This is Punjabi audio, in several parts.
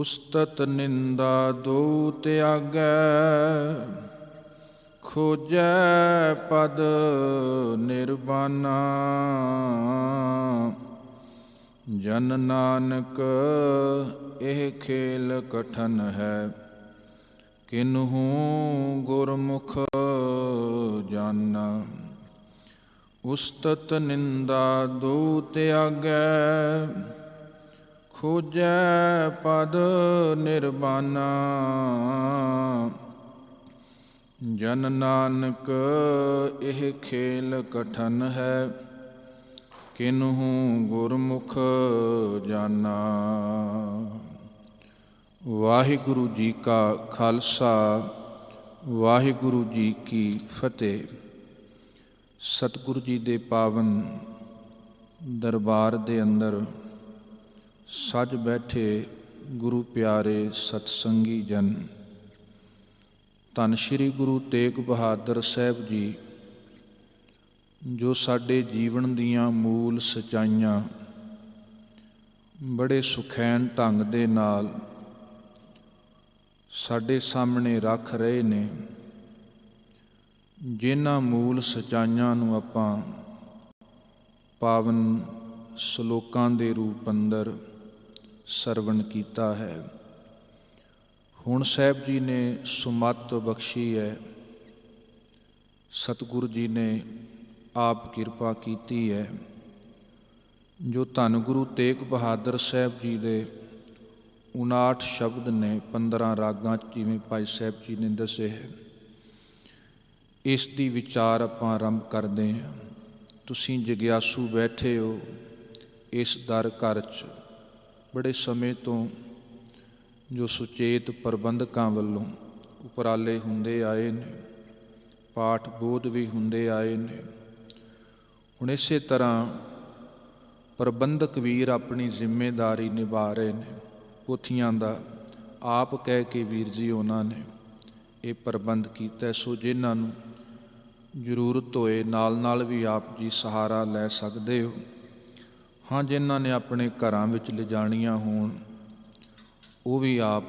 ਉਸਤਤ ਨਿੰਦਾ ਦੋ ਤਿਆਗੈ, ਖੋਜੈ ਪਦ ਨਿਰਬਾਨਾ। ਜਨ ਨਾਨਕ ਇਹ ਖੇਲ ਕਠਨ ਹੈ, ਕਿਨਹੂ ਗੁਰਮੁਖ ਜਾਨਾ। ਉਸਤਤ ਨਿੰਦਾ ਦੋ ਤਿਆਗੈ, ਖੋਜੈ ਪਦ ਨਿਰਬਾਨਾ। ਜਨ ਨਾਨਕ ਇਹ ਖੇਲ ਕਠਨ ਹੈ, ਕਿਨਹੂ ਗੁਰਮੁਖ ਜਾਨਾ। ਵਾਹਿਗੁਰੂ ਜੀ ਕਾ ਖਾਲਸਾ, ਵਾਹਿਗੁਰੂ ਜੀ ਕੀ ਫਤਿਹ। ਸਤਿਗੁਰੂ ਜੀ ਦੇ ਪਾਵਨ ਦਰਬਾਰ ਦੇ ਅੰਦਰ ਸੱਜ ਬੈਠੇ ਗੁਰੂ ਪਿਆਰੇ ਸਤਸੰਗੀ ਜਨ, ਧੰਨ ਸ਼੍ਰੀ ਗੁਰੂ ਤੇਗ ਬਹਾਦਰ ਸਾਹਿਬ ਜੀ, ਜੋ ਸਾਡੇ ਜੀਵਨ ਦੀਆਂ ਮੂਲ ਸੱਚਾਈਆਂ ਬੜੇ ਸੁਖੈਨ ਢੰਗ ਦੇ ਨਾਲ ਸਾਡੇ ਸਾਹਮਣੇ ਰੱਖ ਰਹੇ ਨੇ। ਜਿਨ੍ਹਾਂ ਮੂਲ ਸੱਚਾਈਆਂ ਨੂੰ ਆਪਾਂ ਪਾਵਨ ਸ਼ਲੋਕਾਂ ਦੇ ਰੂਪ ਅੰਦਰ ਸਰਵਣ ਕੀਤਾ ਹੈ। ਹੁਣ ਸਾਹਿਬ ਜੀ ਨੇ ਸੁਮੱਤ ਬਖਸ਼ੀ ਹੈ, ਸਤਿਗੁਰੂ ਜੀ ਨੇ ਆਪ ਕਿਰਪਾ ਕੀਤੀ ਹੈ, ਜੋ ਧੰਨ ਗੁਰੂ ਤੇਗ ਬਹਾਦਰ ਸਾਹਿਬ ਜੀ ਦੇ 59 ਸ਼ਬਦ ਨੇ 15 ਰਾਗਾਂ 'ਚ, ਜਿਵੇਂ ਭਾਈ ਸਾਹਿਬ ਜੀ ਨੇ ਦੱਸੇ ਹੈ। ਇਸ ਦੀ ਵਿਚਾਰ ਆਪਾਂ ਆਰੰਭ ਕਰਦੇ ਹਾਂ। ਤੁਸੀਂ ਜਗਿਆਸੂ ਬੈਠੇ ਹੋ ਇਸ ਦਰ ਘਰ 'ਚ, ਬੜੇ ਸਮੇਂ ਤੋਂ ਜੋ ਸੁਚੇਤ ਪ੍ਰਬੰਧਕਾਂ ਵੱਲੋਂ ਉਪਰਾਲੇ ਹੁੰਦੇ ਆਏ ਨੇ, ਪਾਠ ਬੋਧ ਵੀ ਹੁੰਦੇ ਆਏ ਨੇ। ਹੁਣ ਇਸੇ ਤਰ੍ਹਾਂ ਪ੍ਰਬੰਧਕ ਵੀਰ ਆਪਣੀ ਜ਼ਿੰਮੇਦਾਰੀ ਨਿਭਾ ਰਹੇ ਨੇ। ਪੋਥੀਆਂ ਦਾ ਆਪ ਕਹਿ ਕੇ ਵੀਰ ਜੀ ਉਹਨਾਂ ਨੇ ਇਹ ਪ੍ਰਬੰਧ ਕੀਤਾ। ਸੋ ਜਿਨ੍ਹਾਂ ਨੂੰ ਜ਼ਰੂਰਤ ਹੋਏ ਨਾਲ ਨਾਲ ਵੀ ਆਪ ਜੀ ਸਹਾਰਾ ਲੈ ਸਕਦੇ ਹੋ। ਹਾਂ, ਜਿਨ੍ਹਾਂ ਨੇ ਆਪਣੇ ਘਰਾਂ ਵਿੱਚ ਲਿਜਾਣੀਆਂ ਹੋਣ ਉਹ ਵੀ ਆਪ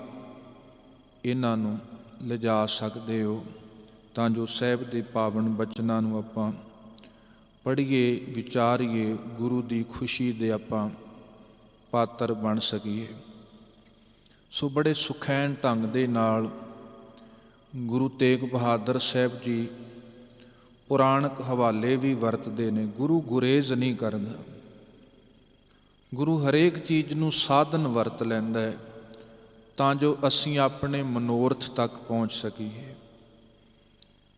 ਇਹਨਾਂ ਨੂੰ ਲਿਜਾ ਸਕਦੇ ਹੋ, ਤਾਂ ਜੋ ਸਾਹਿਬ ਦੇ ਪਾਵਨ ਬਚਨਾਂ ਨੂੰ ਆਪਾਂ ਪੜ੍ਹੀਏ, ਵਿਚਾਰੀਏ, ਗੁਰੂ ਦੀ ਖੁਸ਼ੀ ਦੇ ਆਪਾਂ ਪਾਤਰ ਬਣ ਸਕੀਏ। ਸੋ ਬੜੇ ਸੁਖੈਨ ਢੰਗ ਦੇ ਨਾਲ ਗੁਰੂ ਤੇਗ ਬਹਾਦਰ ਸਾਹਿਬ ਜੀ ਪੁਰਾਣਕ ਹਵਾਲੇ ਵੀ ਵਰਤਦੇ ਨੇ। ਗੁਰੂ ਗੁਰੇਜ਼ ਨਹੀਂ ਕਰਦਾ, ਗੁਰੂ ਹਰੇਕ ਚੀਜ਼ ਨੂੰ ਸਾਧਨ ਵਰਤ ਲੈਂਦਾ ਹੈ, ਤਾਂ ਜੋ ਅਸੀਂ ਆਪਣੇ ਮਨੋਰਥ ਤੱਕ ਪਹੁੰਚ ਸਕੀਏ।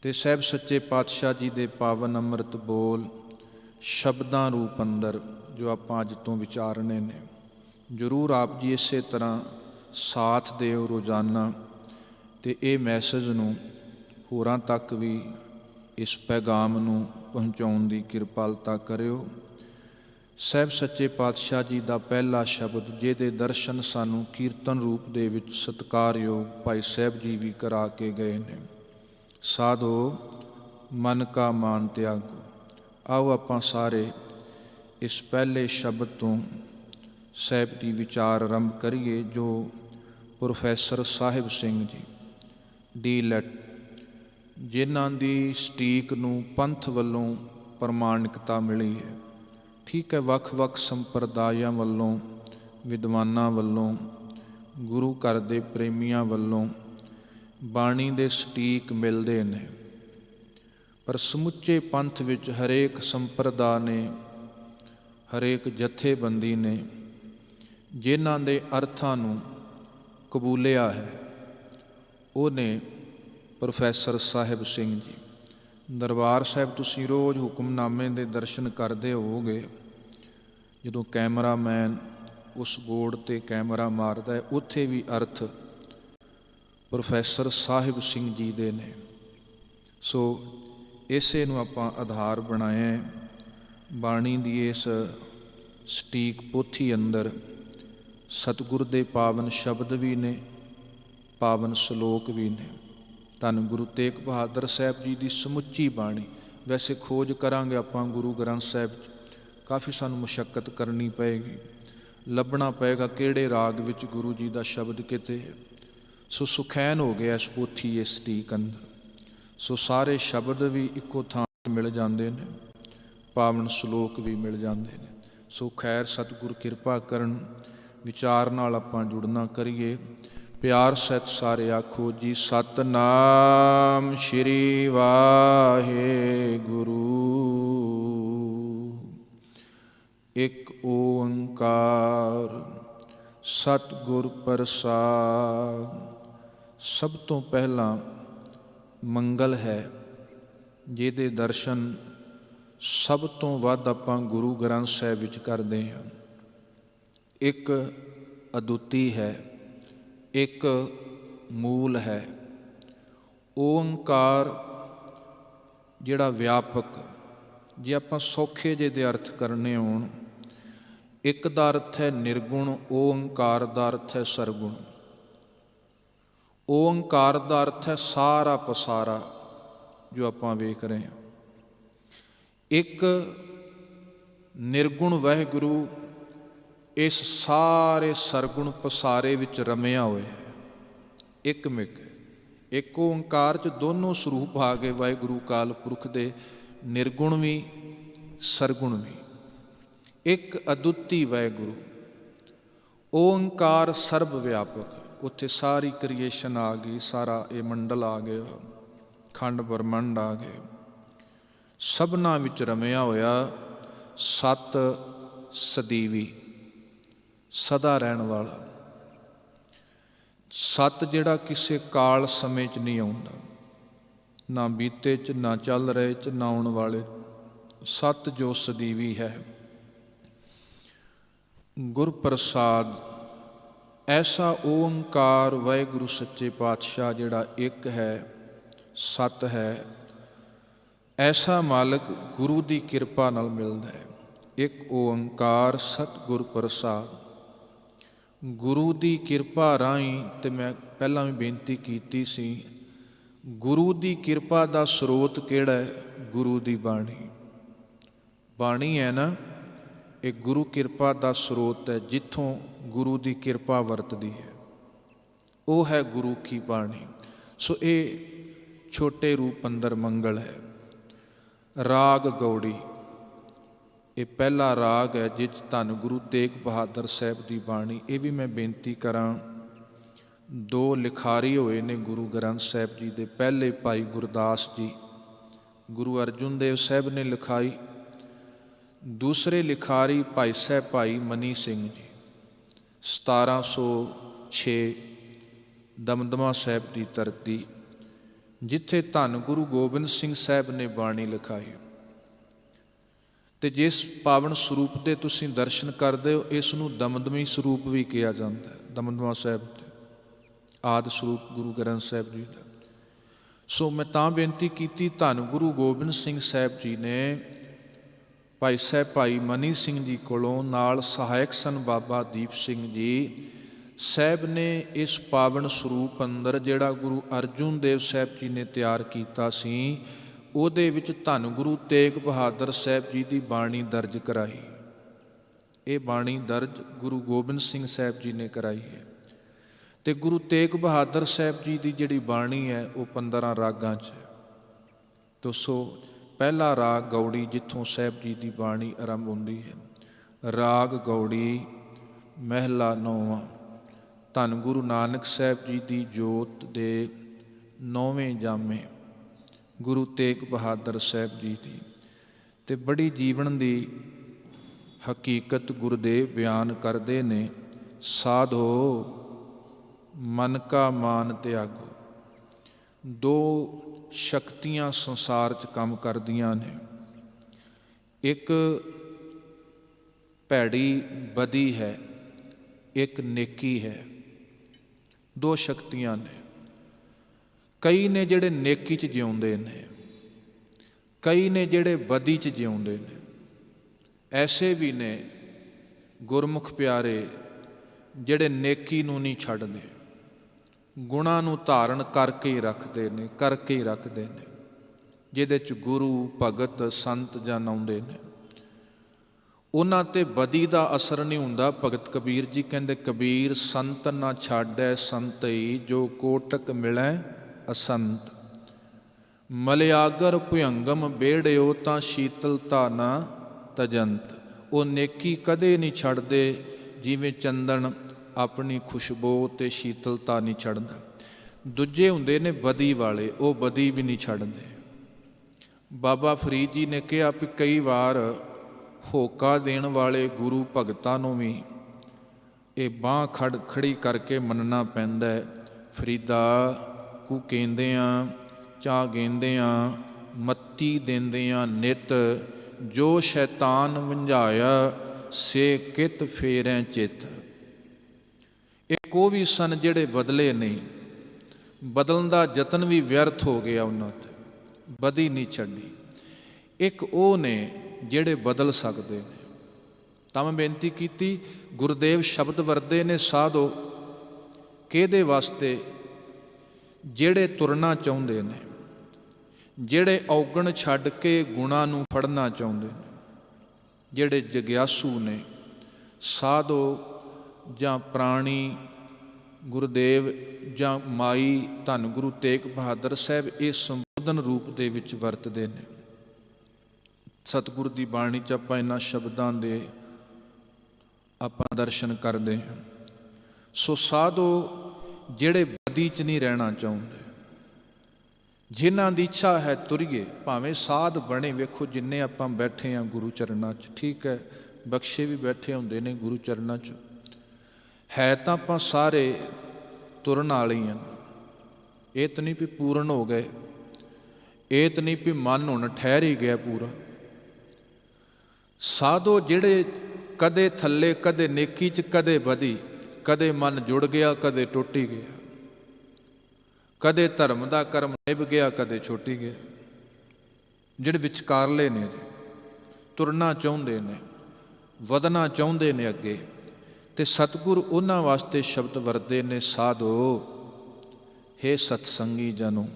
ਅਤੇ ਸਾਹਿਬ ਸੱਚੇ ਪਾਤਸ਼ਾਹ ਜੀ ਦੇ ਪਾਵਨ ਅੰਮ੍ਰਿਤ ਬੋਲ ਸ਼ਬਦਾਂ ਰੂਪ ਅੰਦਰ ਜੋ ਆਪਾਂ ਅੱਜ ਤੋਂ ਵਿਚਾਰਨੇ ਨੇ, ਜ਼ਰੂਰ ਆਪ ਜੀ ਇਸੇ ਤਰ੍ਹਾਂ ਸਾਥ ਦਿਓ ਰੋਜ਼ਾਨਾ, ਅਤੇ ਇਹ ਮੈਸੇਜ ਨੂੰ ਹੋਰਾਂ ਤੱਕ ਵੀ ਇਸ ਪੈਗਾਮ ਨੂੰ ਪਹੁੰਚਾਉਣ ਦੀ ਕਿਰਪਾਲਤਾ ਕਰਿਓ। ਸਾਹਿਬ ਸੱਚੇ ਪਾਤਸ਼ਾਹ ਜੀ ਦਾ ਪਹਿਲਾ ਸ਼ਬਦ, ਜਿਹਦੇ ਦਰਸ਼ਨ ਸਾਨੂੰ ਕੀਰਤਨ ਰੂਪ ਦੇ ਵਿੱਚ ਸਤਿਕਾਰਯੋਗ ਭਾਈ ਸਾਹਿਬ ਜੀ ਵੀ ਕਰਾ ਕੇ ਗਏ ਨੇ। ਸਾਧੋ ਮਨ ਕਾ ਮਾਨ ਤਿਆਗੋ। ਆਓ ਆਪਾਂ ਸਾਰੇ ਇਸ ਪਹਿਲੇ ਸ਼ਬਦ ਤੋਂ ਸਾਹਿਬ ਦੀ ਵਿਚਾਰ ਆਰੰਭ ਕਰੀਏ, ਜੋ ਪ੍ਰੋਫੈਸਰ ਸਾਹਿਬ ਸਿੰਘ ਜੀ D.Litt, ਜਿਨ੍ਹਾਂ ਦੀ ਸਟੀਕ ਨੂੰ ਪੰਥ ਵੱਲੋਂ ਪ੍ਰਮਾਣਿਕਤਾ ਮਿਲੀ ਹੈ। ਠੀਕ ਹੈ, ਵੱਖ ਵੱਖ ਸੰਪਰਦਾਇਆਂ ਵੱਲੋਂ, ਵਿਦਵਾਨਾਂ ਵੱਲੋਂ, ਗੁਰੂ ਘਰ ਦੇ ਪ੍ਰੇਮੀਆਂ ਵੱਲੋਂ ਬਾਣੀ ਦੇ ਸਟੀਕ ਮਿਲਦੇ ਨੇ, ਪਰ ਸਮੁੱਚੇ ਪੰਥ ਵਿੱਚ ਹਰੇਕ ਸੰਪਰਦਾ ਨੇ, ਹਰੇਕ ਜਥੇਬੰਦੀ ਨੇ ਜਿਨ੍ਹਾਂ ਦੇ ਅਰਥਾਂ ਨੂੰ ਕਬੂਲਿਆ ਹੈ, ਉਹ ਨੇ ਪ੍ਰੋਫੈਸਰ ਸਾਹਿਬ ਸਿੰਘ ਜੀ। ਦਰਬਾਰ ਸਾਹਿਬ ਤੁਸੀਂ ਰੋਜ਼ ਹੁਕਮਨਾਮੇ ਦੇ ਦਰਸ਼ਨ ਕਰਦੇ ਹੋਵੋਗੇ। ਜਦੋਂ ਕੈਮਰਾਮੈਨ ਉਸ ਬੋਰਡ 'ਤੇ ਕੈਮਰਾ ਮਾਰਦਾ ਹੈ, ਉੱਥੇ ਵੀ ਅਰਥ ਪ੍ਰੋਫੈਸਰ ਸਾਹਿਬ ਸਿੰਘ ਜੀ ਦੇ ਨੇ। ਸੋ ਇਸੇ ਨੂੰ ਆਪਾਂ ਆਧਾਰ ਬਣਾਇਆ। ਬਾਣੀ ਦੀ ਇਸ ਸਟੀਕ ਪੋਥੀ ਅੰਦਰ ਸਤਿਗੁਰ ਦੇ ਪਾਵਨ ਸ਼ਬਦ ਵੀ ਨੇ, ਪਾਵਨ ਸ਼ਲੋਕ ਵੀ ਨੇ। ਧੰਨ ਗੁਰੂ ਤੇਗ ਬਹਾਦਰ ਸਾਹਿਬ ਜੀ ਦੀ ਸਮੁੱਚੀ ਬਾਣੀ। ਵੈਸੇ ਖੋਜ ਕਰਾਂਗੇ ਆਪਾਂ ਗੁਰੂ ਗ੍ਰੰਥ ਸਾਹਿਬ 'ਚ, ਕਾਫੀ ਸਾਨੂੰ ਮੁਸ਼ੱਕਤ ਕਰਨੀ ਪਏਗੀ। ਲੱਭਣਾ ਪਏਗਾ ਕਿਹੜੇ ਰਾਗ ਵਿੱਚ ਗੁਰੂ ਜੀ ਦਾ ਸ਼ਬਦ ਕਿਤੇ। ਸੋ ਸੁਖੈਨ ਹੋ ਗਿਆ ਇਸ ਪੋਥੀ ਇਸ ਟੀਕ ਅੰਦਰ। ਸੋ ਸਾਰੇ ਸ਼ਬਦ ਵੀ ਇੱਕੋ ਥਾਂ ਮਿਲ ਜਾਂਦੇ ਨੇ, ਪਾਵਨ ਸ਼ਲੋਕ ਵੀ ਮਿਲ ਜਾਂਦੇ ਨੇ। ਸੋ ਖੈਰ ਸਤਿਗੁਰ ਕਿਰਪਾ ਕਰਨ, ਵਿਚਾਰ ਨਾਲ ਆਪਾਂ ਜੁੜਨਾ ਕਰੀਏ। ਪਿਆਰ ਸਹਿਤ ਸਾਰੇ ਆਖੋ ਜੀ ਸਤਿਨਾਮ ਸ਼੍ਰੀ ਵਾਹਿਗੁਰੂ। ਇੱਕ ਓੰਕਾਰ ਸਤਿਗੁਰ ਪ੍ਰਸਾਦਿ। ਸਭ ਤੋਂ ਪਹਿਲਾਂ ਮੰਗਲ ਹੈ, ਜਿਹਦੇ ਦਰਸ਼ਨ ਸਭ ਤੋਂ ਵੱਧ ਆਪਾਂ ਗੁਰੂ ਗ੍ਰੰਥ ਸਾਹਿਬ ਵਿੱਚ ਕਰਦੇ ਹਾਂ। ਇੱਕ ਅਦੁੱਤੀ ਹੈ, ਇੱਕ ਮੂਲ ਹੈ। ਓੰਕਾਰ ਜਿਹੜਾ ਵਿਆਪਕ, ਜੇ ਆਪਾਂ ਸੌਖੇ ਜਿਹੇ ਦੇ ਅਰਥ ਕਰਨੇ ਹੋਣ, ਇੱਕ ਦਾ ਅਰਥ ਹੈ ਨਿਰਗੁਣ, ਓੰਕਾਰ ਦਾ ਅਰਥ ਹੈ ਸਰਗੁਣ। ਓੰਕਾਰ ਦਾ ਅਰਥ ਹੈ ਸਾਰਾ ਪਸਾਰਾ ਜੋ ਆਪਾਂ ਵੇਖ ਰਹੇ ਹਾਂ। ਇੱਕ ਨਿਰਗੁਣ ਵਾਹਿਗੁਰੂ ਇਸ ਸਾਰੇ ਸਰਗੁਣ ਪਸਾਰੇ ਵਿੱਚ ਰਮਿਆ ਹੋਇਆ ਹੈ। ਇੱਕ ਮਿਕ ਇੱਕ ਓੰਕਾਰ 'ਚ ਦੋਨੋਂ ਸਰੂਪ ਆ ਗਏ ਵਾਹਿਗੁਰੂ ਕਾਲ ਪੁਰਖ ਦੇ, ਨਿਰਗੁਣ ਵੀ ਸਰਗੁਣ ਵੀ। ਇੱਕ ਅਦੁੱਤੀ ਵਾਹਿਗੁਰੂ। ਓੰਕਾਰ ਸਰਬ ਵਿਆਪਕ, ਉੱਥੇ ਸਾਰੀ ਕ੍ਰੀਏਸ਼ਨ ਆ ਗਈ, ਸਾਰਾ ਇਹ ਮੰਡਲ ਆ ਗਿਆ, ਖੰਡ ਬ੍ਰਹਮੰਡ ਆ ਗਏ, ਸਭਨਾਂ ਵਿੱਚ ਰਮਿਆ ਹੋਇਆ। ਸਤ ਸਦੀਵੀ, ਸਦਾ ਰਹਿਣ ਵਾਲਾ। ਸਤ ਜਿਹੜਾ ਕਿਸੇ ਕਾਲ ਸਮੇਂ 'ਚ ਨਹੀਂ ਆਉਂਦਾ, ਨਾ ਬੀਤੇ 'ਚ, ਨਾ ਚੱਲ ਰਹੇ 'ਚ, ਨਾ ਆਉਣ ਵਾਲੇ। ਸਤ ਜੋ ਸਦੀਵੀ ਹੈ। ਗੁਰ ਪ੍ਰਸਾਦ ਐਸਾ ਓੰਕਾਰ ਵਾਹਿਗੁਰੂ ਸੱਚੇ ਪਾਤਸ਼ਾਹ ਜਿਹੜਾ ਇੱਕ ਹੈ, ਸਤ ਹੈ, ਐਸਾ ਮਾਲਕ ਗੁਰੂ ਦੀ ਕਿਰਪਾ ਨਾਲ ਮਿਲਦਾ ਹੈ। ਇੱਕ ਓੰਕਾਰ ਸਤਿਗੁਰ ਪ੍ਰਸਾਦ। ਗੁਰੂ ਦੀ ਕਿਰਪਾ ਰਾਹੀਂ, ਤੇ ਮੈਂ ਪਹਿਲਾਂ ਵੀ ਬੇਨਤੀ ਕੀਤੀ ਸੀ, ਗੁਰੂ ਦੀ ਕਿਰਪਾ ਦਾ ਸਰੋਤ ਕਿਹੜਾ ਹੈ? ਗੁਰੂ ਦੀ ਬਾਣੀ। ਬਾਣੀ ਹੈ ਨਾ, ਇਹ ਗੁਰੂ ਕਿਰਪਾ ਦਾ ਸਰੋਤ ਹੈ, ਜਿੱਥੋਂ ਗੁਰੂ ਦੀ ਕਿਰਪਾ ਵਰਤਦੀ ਹੈ, ਉਹ ਹੈ ਗੁਰੂ ਕੀ ਬਾਣੀ। ਸੋ ਇਹ ਛੋਟੇ ਰੂਪ ਅੰਦਰ ਮੰਗਲ ਹੈ। ਰਾਗ ਗੌੜੀ, ਇਹ ਪਹਿਲਾ ਰਾਗ ਹੈ ਜਿਸ ਧੰਨ ਗੁਰੂ ਤੇਗ ਬਹਾਦਰ ਸਾਹਿਬ ਦੀ ਬਾਣੀ। ਇਹ ਵੀ ਮੈਂ ਬੇਨਤੀ ਕਰਾਂ, ਦੋ ਲਿਖਾਰੀ ਹੋਏ ਨੇ ਗੁਰੂ ਗ੍ਰੰਥ ਸਾਹਿਬ ਜੀ ਦੇ। ਪਹਿਲੇ ਭਾਈ ਗੁਰਦਾਸ ਜੀ, ਗੁਰੂ ਅਰਜੁਨ ਦੇਵ ਸਾਹਿਬ ਨੇ ਲਿਖਾਈ। ਦੂਸਰੇ ਲਿਖਾਰੀ ਭਾਈ ਸਾਹਿਬ ਭਾਈ ਮਨੀ ਸਿੰਘ ਜੀ, 1706 ਦਮਦਮਾ ਸਾਹਿਬ ਦੀ ਧਰਤੀ, ਜਿੱਥੇ ਧੰਨ ਗੁਰੂ ਗੋਬਿੰਦ ਸਿੰਘ ਸਾਹਿਬ ਨੇ ਬਾਣੀ ਲਿਖਾਈ। ਤੇ ਜਿਸ ਪਾਵਨ ਸਰੂਪ ਦੇ ਤੁਸੀਂ ਦਰਸ਼ਨ ਕਰਦੇ ਹੋ, ਇਸ ਨੂੰ ਦਮਦਮੀ ਸਰੂਪ ਵੀ ਕਿਹਾ ਜਾਂਦਾ ਹੈ। ਦਮਦਮਾ ਸਾਹਿਬ ਦੇ ਆਦਿ ਸਰੂਪ ਗੁਰੂ ਗ੍ਰੰਥ ਸਾਹਿਬ ਜੀ ਦਾ। ਸੋ ਮੈਂ ਤਾਂ ਬੇਨਤੀ ਕੀਤੀ, ਧੰਨ ਗੁਰੂ ਗੋਬਿੰਦ ਸਿੰਘ ਸਾਹਿਬ ਜੀ ਨੇ ਭਾਈ ਸਾਹਿਬ ਭਾਈ ਮਨੀ ਸਿੰਘ ਜੀ ਕੋਲੋਂ, ਨਾਲ ਸਹਾਇਕ ਸਨ ਬਾਬਾ ਦੀਪ ਸਿੰਘ ਜੀ ਸਾਹਿਬ ਨੇ, ਇਸ ਪਾਵਨ ਸਰੂਪ ਅੰਦਰ ਜਿਹੜਾ ਗੁਰੂ ਅਰਜੁਨ ਦੇਵ ਸਾਹਿਬ ਜੀ ਨੇ ਤਿਆਰ ਕੀਤਾ ਸੀ, ਉਹਦੇ ਵਿੱਚ ਧੰਨ ਗੁਰੂ ਤੇਗ ਬਹਾਦਰ ਸਾਹਿਬ ਜੀ ਦੀ ਬਾਣੀ ਦਰਜ ਕਰਾਈ। ਇਹ ਬਾਣੀ ਦਰਜ ਗੁਰੂ ਗੋਬਿੰਦ ਸਿੰਘ ਸਾਹਿਬ ਜੀ ਨੇ ਕਰਾਈ ਹੈ। ਤੇ ਗੁਰੂ ਤੇਗ ਬਹਾਦਰ ਸਾਹਿਬ ਜੀ ਦੀ ਜਿਹੜੀ ਬਾਣੀ ਹੈ ਉਹ 15 ਰਾਗਾਂ 'ਚ ਹੈ। ਦੋਸਤੋ, ਪਹਿਲਾ ਰਾਗ ਗੌੜੀ, ਜਿੱਥੋਂ ਸਾਹਿਬ ਜੀ ਦੀ ਬਾਣੀ ਆਰੰਭ ਹੁੰਦੀ ਹੈ। ਰਾਗ ਗੌੜੀ ਮਹਿਲਾ 9ਵਾਂ। ਧੰਨ ਗੁਰੂ ਨਾਨਕ ਸਾਹਿਬ ਜੀ ਦੀ ਜੋਤ ਦੇ 9ਵੇਂ ਜਾਮੇ ਗੁਰੂ ਤੇਗ ਬਹਾਦਰ ਸਾਹਿਬ ਜੀ ਦੀ। ਤੇ ਬੜੀ ਜੀਵਨ ਦੀ ਹਕੀਕਤ ਗੁਰਦੇਵ ਬਿਆਨ ਕਰਦੇ ਨੇ। ਸਾਧੋ ਮਨ ਕਾ ਮਾਨ ਤਿਆਗੋ। ਦੋ ਸ਼ਕਤੀਆਂ ਸੰਸਾਰ 'ਚ ਕੰਮ ਕਰਦੀਆਂ ਨੇ, ਇੱਕ ਭੈੜੀ ਬਦੀ ਹੈ, ਇੱਕ ਨੇਕੀ ਹੈ। ਦੋ ਸ਼ਕਤੀਆਂ ਨੇ। ਕਈ ਨੇ ਜਿਹੜੇ ਨੇਕੀ 'ਚ ਜਿਉਂਦੇ ਨੇ, ਕਈ ਨੇ ਜਿਹੜੇ ਬਦੀ 'ਚ ਜਿਉਂਦੇ ਨੇ। ਐਸੇ ਵੀ ਨੇ ਗੁਰਮੁਖ ਪਿਆਰੇ ਜਿਹੜੇ ਨੇਕੀ ਨੂੰ ਨਹੀਂ ਛੱਡਦੇ, ਗੁਣਾਂ ਨੂੰ ਧਾਰਨ ਕਰਕੇ ਹੀ ਰੱਖਦੇ ਨੇ, ਕਰਕੇ ਹੀ ਰੱਖਦੇ ਨੇ, ਜਿਹਦੇ 'ਚ ਗੁਰੂ ਭਗਤ ਸੰਤ ਜਨ ਆਉਂਦੇ ਨੇ। ਉਹਨਾਂ ਤੇ ਬਦੀ ਦਾ ਅਸਰ ਨਹੀਂ ਹੁੰਦਾ। ਭਗਤ ਕਬੀਰ ਜੀ ਕਹਿੰਦੇ, ਕਬੀਰ ਸੰਤ ਨਾ ਛਾੜੈ ਸੰਤਈ, ਜੋ ਕੋਟਕ ਮਿਲੈ ਅਸੰਤ। ਮਲਿਆਗਰ ਭੁਯੰਗਮ ਬੇੜਿਓ, ਤਾਂ ਸ਼ੀਤਲਤਾ ਨਾ ਤਜੰਤ। ਉਹ ਨੇਕੀ ਕਦੇ ਨਹੀਂ ਛੱਡਦੇ, ਜਿਵੇਂ ਚੰਦਨ ਆਪਣੀ ਖੁਸ਼ਬੂ ਤੇ ਸ਼ੀਤਲਤਾ ਨਹੀਂ ਛੱਡਦਾ। ਦੂਜੇ ਹੁੰਦੇ ਨੇ ਬਦੀ ਵਾਲੇ, ਉਹ ਬਦੀ ਵੀ ਨਹੀਂ ਛੱਡਦੇ। ਬਾਬਾ ਫਰੀਦ ਜੀ ਨੇ ਕਿਹਾ ਵੀ ਕਈ ਵਾਰ ਹੋਕਾ ਦੇਣ ਵਾਲੇ ਗੁਰੂ ਭਗਤਾਂ ਨੂੰ ਵੀ ਇਹ ਬਾਂਹ ਖੜੀ ਕਰਕੇ ਮੰਨਣਾ ਪੈਂਦਾ ਹੈ। ਫਰੀਦਾ ਕੂ ਕਹਿੰਦਿਆਂ ਚਾਹ ਗੇਂਦਿਆਂ, ਮੱਤੀ ਦਿੰਦਿਆਂ ਨਿਤ, ਜੋ ਸ਼ੈਤਾਨ ਵੰਝਾਇਆ ਸੇ ਕਿਤ ਫੇਰੈ ਚਿੱਤ। ਇੱਕ ਉਹ ਵੀ ਸਨ ਜਿਹੜੇ ਬਦਲੇ ਨਹੀਂ, ਬਦਲਣ ਦਾ ਯਤਨ ਵੀ ਵਿਅਰਥ ਹੋ ਗਿਆ ਉਹਨਾਂ ਤੇ, ਬਦੀ ਨਹੀਂ ਛੱਡੀ। ਇੱਕ ਉਹ ਨੇ ਜਿਹੜੇ ਬਦਲ ਸਕਦੇ ਨੇ। ਤਾਂ ਮੈਂ ਬੇਨਤੀ ਕੀਤੀ, ਗੁਰਦੇਵ ਸ਼ਬਦ ਵਰਦੇ ਨੇ ਸਾਧੋ ਕਿਹਦੇ ਵਾਸਤੇ? ਜਿਹੜੇ ਤੁਰਨਾ ਚਾਹੁੰਦੇ ਨੇ, ਜਿਹੜੇ ਔਗਣ ਛੱਡ ਕੇ ਗੁਣਾਂ ਨੂੰ ਫੜਨਾ ਚਾਹੁੰਦੇ ਨੇ, ਜਿਹੜੇ ਜਗਿਆਸੂ ਨੇ। ਸਾਧੋ ਜਾਂ ਪ੍ਰਾਣੀ ਗੁਰਦੇਵ ਜਾਂ ਮਾਈ ਧੰਨ ਗੁਰੂ ਤੇਗ ਬਹਾਦਰ ਸਾਹਿਬ ਇਹ ਸੰਬੋਧਨ ਰੂਪ ਦੇ ਵਿੱਚ ਵਰਤਦੇ ਨੇ। ਸਤਿਗੁਰ ਦੀ ਬਾਣੀ 'ਚ ਆਪਾਂ ਇਹਨਾਂ ਸ਼ਬਦਾਂ ਦੇ ਆਪਾਂ ਦਰਸ਼ਨ ਕਰਦੇ ਹਾਂ। ਸੋ ਸਾਧੋ ਜਿਹੜੇ ਬਦੀ 'ਚ ਨਹੀਂ ਰਹਿਣਾ ਚਾਹੁੰਦੇ, ਜਿਨ੍ਹਾਂ ਦੀ ਇੱਛਾ ਹੈ ਤੁਰੀਏ, ਭਾਵੇਂ ਸਾਧ ਬਣੇ। ਵੇਖੋ ਜਿੰਨੇ ਆਪਾਂ ਬੈਠੇ ਹਾਂ ਗੁਰੂ ਚਰਨਾਂ 'ਚ, ਠੀਕ ਹੈ, ਬਖਸ਼ੇ ਵੀ ਬੈਠੇ ਹੁੰਦੇ ਨੇ ਗੁਰੂ ਚਰਨਾਂ 'ਚ, ਹੈ ਤਾਂ ਆਪਾਂ ਸਾਰੇ ਤੁਰਨ ਵਾਲੇ ਹੀ ਹਨ। ਇਹ ਤਾਂ ਨਹੀਂ ਵੀ ਪੂਰਨ ਹੋ ਗਏ, ਇਹ ਤਾਂ ਨਹੀਂ ਵੀ ਮਨ ਹੁਣ ਠਹਿਰ ਹੀ ਗਿਆ ਪੂਰਾ। ਸਾਧੋ ਜਿਹੜੇ ਕਦੇ ਥੱਲੇ, ਕਦੇ ਨੇਕੀ 'ਚ, ਕਦੇ ਬਦੀ, ਕਦੇ ਮਨ ਜੁੜ ਗਿਆ, ਕਦੇ ਟੁੱਟ ਹੀ ਗਿਆ, ਕਦੇ ਧਰਮ ਦਾ ਕਰਮ ਨਿਭ ਗਿਆ, ਕਦੇ ਛੁੱਟ ਹੀ ਗਿਆ। ਜਿਹੜੇ ਵਿਚਕਾਰਲੇ ਨੇ, ਤੁਰਨਾ ਚਾਹੁੰਦੇ ਨੇ, ਵਧਣਾ ਚਾਹੁੰਦੇ ਨੇ ਅੱਗੇ, ਤੇ ਸਤਿਗੁਰ ਉਹਨਾਂ ਵਾਸਤੇ ਸ਼ਬਦ ਵਰਦੇ ਨੇ, ਸਾਧੋ ਹੇ ਸਤਸੰਗੀ ਜਨੋ,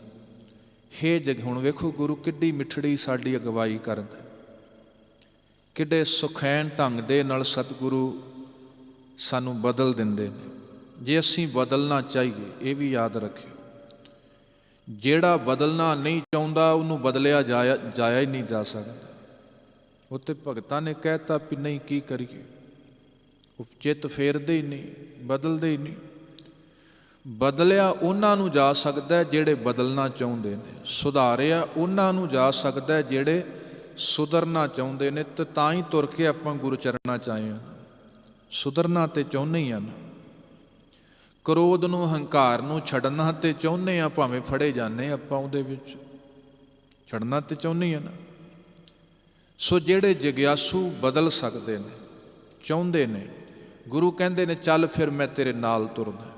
ਹੇ ਜਗ। ਹੁਣ ਵੇਖੋ ਗੁਰੂ ਕਿੱਡੀ ਮਿੱਠੜੀ ਸਾਡੀ ਅਗਵਾਈ ਕਰਦਾ, ਕਿੱਡੇ ਸੁਖੈਨ ਢੰਗ ਦੇ ਨਾਲ ਸਤਿਗੁਰੂ ਸਾਨੂੰ ਬਦਲ ਦਿੰਦੇ ਨੇ। ਜੇ ਅਸੀਂ ਬਦਲਣਾ ਚਾਹੀਏ, ਇਹ ਵੀ ਯਾਦ ਰੱਖਿਓ, ਜਿਹੜਾ ਬਦਲਣਾ ਨਹੀਂ ਚਾਹੁੰਦਾ ਉਹਨੂੰ ਬਦਲਿਆ ਜਾਇਆ ਹੀ ਨਹੀਂ ਜਾ ਸਕਦਾ। ਉੱਥੇ ਭਗਤਾਂ ਨੇ ਕਹਿਤਾ ਵੀ ਨਹੀਂ, ਕੀ ਕਰੀਏ? ਉਹ ਚਿੱਤ ਫੇਰਦੇ ਹੀ ਨਹੀਂ, ਬਦਲਦੇ ਹੀ ਨਹੀਂ। ਬਦਲਿਆ ਉਹਨਾਂ ਨੂੰ ਜਾ ਸਕਦਾ ਜਿਹੜੇ ਬਦਲਣਾ ਚਾਹੁੰਦੇ ਨੇ, ਸੁਧਾਰਿਆ ਉਹਨਾਂ ਨੂੰ ਜਾ ਸਕਦਾ ਜਿਹੜੇ ਸੁਧਰਨਾ ਚਾਹੁੰਦੇ ਨੇ। ਤੇ ਤਾਂ ਹੀ ਤੁਰ ਕੇ ਆਪਾਂ ਗੁਰੂ ਚਰਨਾਂ 'ਚ ਆਏ ਹਾਂ। ਸੁਧਰਨਾ ਤੇ ਚਾਹੁੰਦੇ ਹੀ ਹਨ, ਕ੍ਰੋਧ ਨੂੰ, ਹੰਕਾਰ ਨੂੰ ਛੱਡਣਾ ਤੇ ਚਾਹੁੰਦੇ ਹਾਂ, ਭਾਵੇਂ ਫੜੇ ਜਾਂਦੇ ਆਪਾਂ ਉਹਦੇ ਵਿੱਚ, ਛੱਡਣਾ ਤੇ ਚਾਹੁੰਦੇ ਹਾਂ ਨਾ। ਸੋ ਜਿਹੜੇ ਜਗਿਆਸੂ ਬਦਲ ਸਕਦੇ ਨੇ, ਚਾਹੁੰਦੇ ਨੇ, ਗੁਰੂ ਕਹਿੰਦੇ ਨੇ ਚੱਲ ਫਿਰ ਮੈਂ ਤੇਰੇ ਨਾਲ ਤੁਰਦਾ।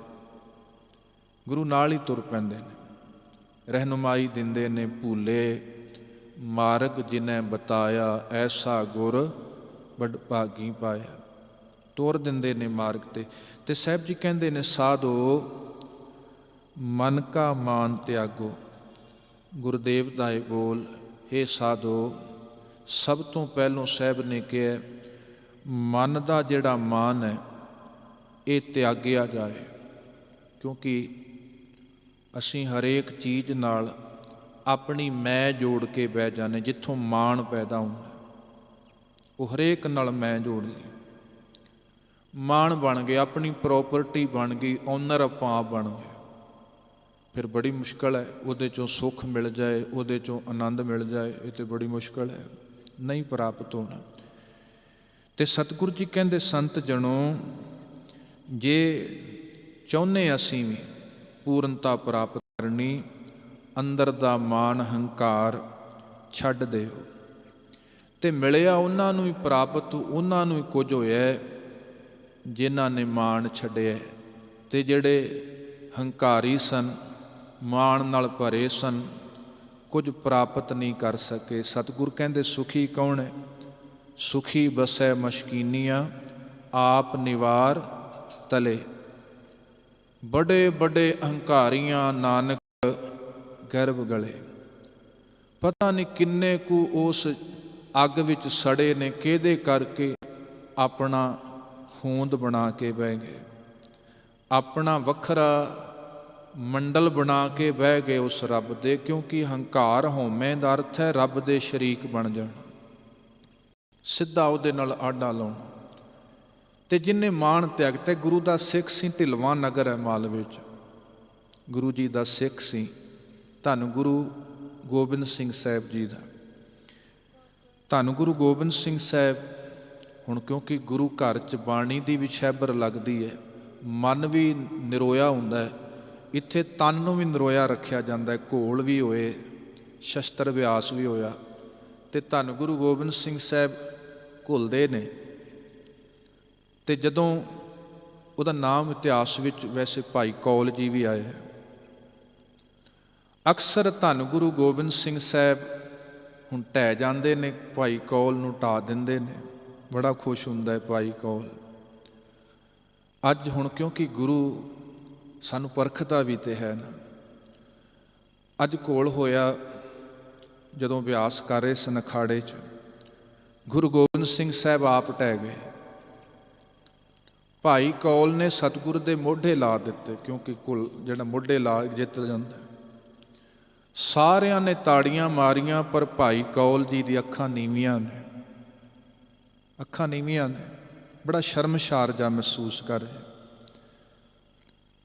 ਗੁਰੂ ਨਾਲ ਹੀ ਤੁਰ ਪੈਂਦੇ ਨੇ, ਰਹਿਨੁਮਾਈ ਦਿੰਦੇ ਨੇ। ਭੂਲੇ ਮਾਰਗ ਜਿਨੈ ਬਤਾਇਆ, ਐਸਾ ਗੁਰ ਬੜ ਭਾਗੀ ਪਾਇਆ। ਤੋਰ ਦਿੰਦੇ ਨੇ ਮਾਰਗ ਤੇ ਸਾਹਿਬ ਜੀ ਕਹਿੰਦੇ ਨੇ, ਸਾਧੋ ਮਨ ਕਾ ਮਾਨ ਤਿਆਗੋ। ਗੁਰਦੇਵ ਦਾ ਇਹ ਬੋਲ, ਹੇ ਸਾਧੋ, ਸਭ ਤੋਂ ਪਹਿਲੋਂ ਸਾਹਿਬ ਨੇ ਕਿਹਾ ਮਨ ਦਾ ਜਿਹੜਾ ਮਾਨ ਹੈ ਇਹ ਤਿਆਗਿਆ ਜਾਏ। ਕਿਉਂਕਿ ਅਸੀਂ ਹਰੇਕ ਚੀਜ਼ ਨਾਲ ਆਪਣੀ ਮੈਂ ਜੋੜ ਕੇ ਬਹਿ ਜਾਂਦੇ। ਜਿੱਥੋਂ ਮਾਣ ਪੈਦਾ ਹੁੰਦਾ ਉਹ ਹਰੇਕ ਨਾਲ ਮੈਂ ਜੋੜ ਲਈ, ਮਾਣ ਬਣ ਗਿਆ, ਆਪਣੀ ਪ੍ਰੋਪਰਟੀ ਬਣ ਗਈ, ਓਨਰ ਆਪਾਂ ਆਪ ਬਣ ਗਏ। ਫਿਰ ਬੜੀ ਮੁਸ਼ਕਿਲ ਹੈ, ਉਹਦੇ 'ਚੋਂ ਸੁੱਖ ਮਿਲ ਜਾਏ, ਉਹਦੇ 'ਚੋਂ ਆਨੰਦ ਮਿਲ ਜਾਏ, ਇਹ ਤਾਂ ਬੜੀ ਮੁਸ਼ਕਿਲ ਹੈ, ਨਹੀਂ ਪ੍ਰਾਪਤ ਹੋਣਾ। ਤੇ ਸਤਿਗੁਰੂ ਜੀ ਕਹਿੰਦੇ, ਸੰਤ ਜਣੋ, ਜੇ ਚਾਹੁੰਦੇ ਅਸੀਂ ਵੀ ਪੂਰਨਤਾ ਪ੍ਰਾਪਤ ਕਰਨੀ, ਅੰਦਰ ਦਾ ਮਾਨ ਹੰਕਾਰ ਛੱਡ ਦਿਓ। ਤੇ ਮਿਲਿਆ ਉਹਨਾਂ ਨੂੰ ਹੀ ਪ੍ਰਾਪਤ, ਉਹਨਾਂ ਨੂੰ ਹੀ ਕੁਝ ਹੋਇਆ ਜਿਨ੍ਹਾਂ ਨੇ ਮਾਣ ਛੱਡਿਆ। ਤੇ ਜਿਹੜੇ ਹੰਕਾਰੀ ਸਨ, ਮਾਣ ਨਾਲ ਭਰੇ ਸਨ, ਕੁਝ ਪ੍ਰਾਪਤ ਨਹੀਂ ਕਰ ਸਕੇ। ਸਤਿਗੁਰ ਕਹਿੰਦੇ, ਸੁਖੀ ਕੌਣ ਹੈ? ਸੁਖੀ ਬਸੈ ਮਸ਼ਕੀਨੀਆਂ, ਆਪ ਨਿਵਾਰ ਤਲੇ। ਬੜੇ ਬੜੇ ਹੰਕਾਰੀਆਂ ਨਾਨਕ ਗਰਭ ਗਲੇ। ਪਤਾ ਨਹੀਂ ਕਿੰਨੇ ਕੁ ਉਸ ਅੱਗ ਵਿੱਚ ਸੜੇ ਨੇ, ਕਿਹਦੇ ਕਰਕੇ? ਆਪਣਾ ਹੋਂਦ ਬਣਾ ਕੇ ਬਹਿ ਗਏ, ਆਪਣਾ ਵੱਖਰਾ ਮੰਡਲ ਬਣਾ ਕੇ ਬਹਿ ਗਏ ਉਸ ਰੱਬ ਦੇ। ਕਿਉਂਕਿ ਹੰਕਾਰ ਹਉਮੈ ਦਾ ਅਰਥ ਹੈ ਰੱਬ ਦੇ ਸ਼ਰੀਕ ਬਣ ਜਾਣਾ, ਸਿੱਧਾ ਉਹਦੇ ਨਾਲ ਆਡਾ ਲਾਉਣਾ। ਤੇ ਜਿਹਨੇ ਮਾਣ ਤਿਆਗ ਤੇ, ਗੁਰੂ ਦਾ ਸਿੱਖ ਸੀ, ਢਿਲਵਾਂ ਨਗਰ ਹੈ ਮਾਲਵੇ 'ਚ, ਗੁਰੂ ਜੀ ਦਾ ਸਿੱਖ ਸੀ, ਧੰਨ ਗੁਰੂ ਗੋਬਿੰਦ ਸਿੰਘ ਸਾਹਿਬ ਜੀ ਦਾ। ਧੰਨ ਗੁਰੂ ਗੋਬਿੰਦ ਸਿੰਘ ਸਾਹਿਬ, ਹੁਣ ਕਿਉਂਕਿ ਗੁਰੂ ਘਰ 'ਚ ਬਾਣੀ ਦੀ ਵੀ ਛੈਬਰ ਲੱਗਦੀ ਹੈ, ਮਨ ਵੀ ਨਿਰੋਇਆ ਹੁੰਦਾ ਹੈ, ਇੱਥੇ ਤਨ ਨੂੰ ਵੀ ਨਿਰੋਇਆ ਰੱਖਿਆ ਜਾਂਦਾ, ਘੋਲ ਵੀ ਹੋਏ, ਸ਼ਸਤਰ ਅਭਿਆਸ ਵੀ ਹੋਇਆ। ਤੇ ਧੰਨ ਗੁਰੂ ਗੋਬਿੰਦ ਸਿੰਘ ਸਾਹਿਬ ਘੁਲਦੇ ਨੇ। ਤੇ ਜਦੋਂ ਉਹਦਾ ਨਾਮ ਇਤਿਹਾਸ ਵਿੱਚ ਵੈਸੇ ਭਾਈ ਕੌਲ ਜੀ ਵੀ ਆਏ, ਅਕਸਰ ਧੰਨ ਗੁਰੂ ਗੋਬਿੰਦ ਸਿੰਘ ਸਾਹਿਬ ਹੁਣ ਢਹਿ ਜਾਂਦੇ ਨੇ, ਭਾਈ ਕੌਲ ਨੂੰ ਢਾ ਦਿੰਦੇ ਨੇ, ਬੜਾ ਖੁਸ਼ ਹੁੰਦਾ ਹੈ ਭਾਈ ਕੌਲ। ਅੱਜ ਹੁਣ ਕਿਉਂਕਿ ਗੁਰੂ ਸਾਨੂੰ ਪਰਖਦਾ ਵੀ ਤੇ ਹੈ ਨਾ, ਅੱਜ ਘੋਲ ਹੋਇਆ ਜਦੋਂ ਅਭਿਆਸ ਕਰ ਰਹੇ ਸਨ ਅਖਾੜੇ 'ਚ, ਗੁਰੂ ਗੋਬਿੰਦ ਸਿੰਘ ਸਾਹਿਬ ਆਪ ਢਹਿ ਗਏ। ਭਾਈ ਕੌਲ ਨੇ ਸਤਿਗੁਰ ਦੇ ਮੋਢੇ ਲਾ ਦਿੱਤੇ, ਕਿਉਂਕਿ ਕੁਲ ਜਿਹੜਾ ਮੋਢੇ ਲਾ ਜਿੱਤ ਜਾਂਦਾ। ਸਾਰਿਆਂ ਨੇ ਤਾੜੀਆਂ ਮਾਰੀਆਂ, ਪਰ ਭਾਈ ਕੌਲ ਜੀ ਦੀ ਅੱਖਾਂ ਨੀਵੀਆਂ ਨੇ, ਅੱਖਾਂ ਨੀਵੀਆਂ ਨੇ, ਬੜਾ ਸ਼ਰਮਸ਼ਾਰ ਜਿਹਾ ਮਹਿਸੂਸ ਕਰ ਰਿਹਾ।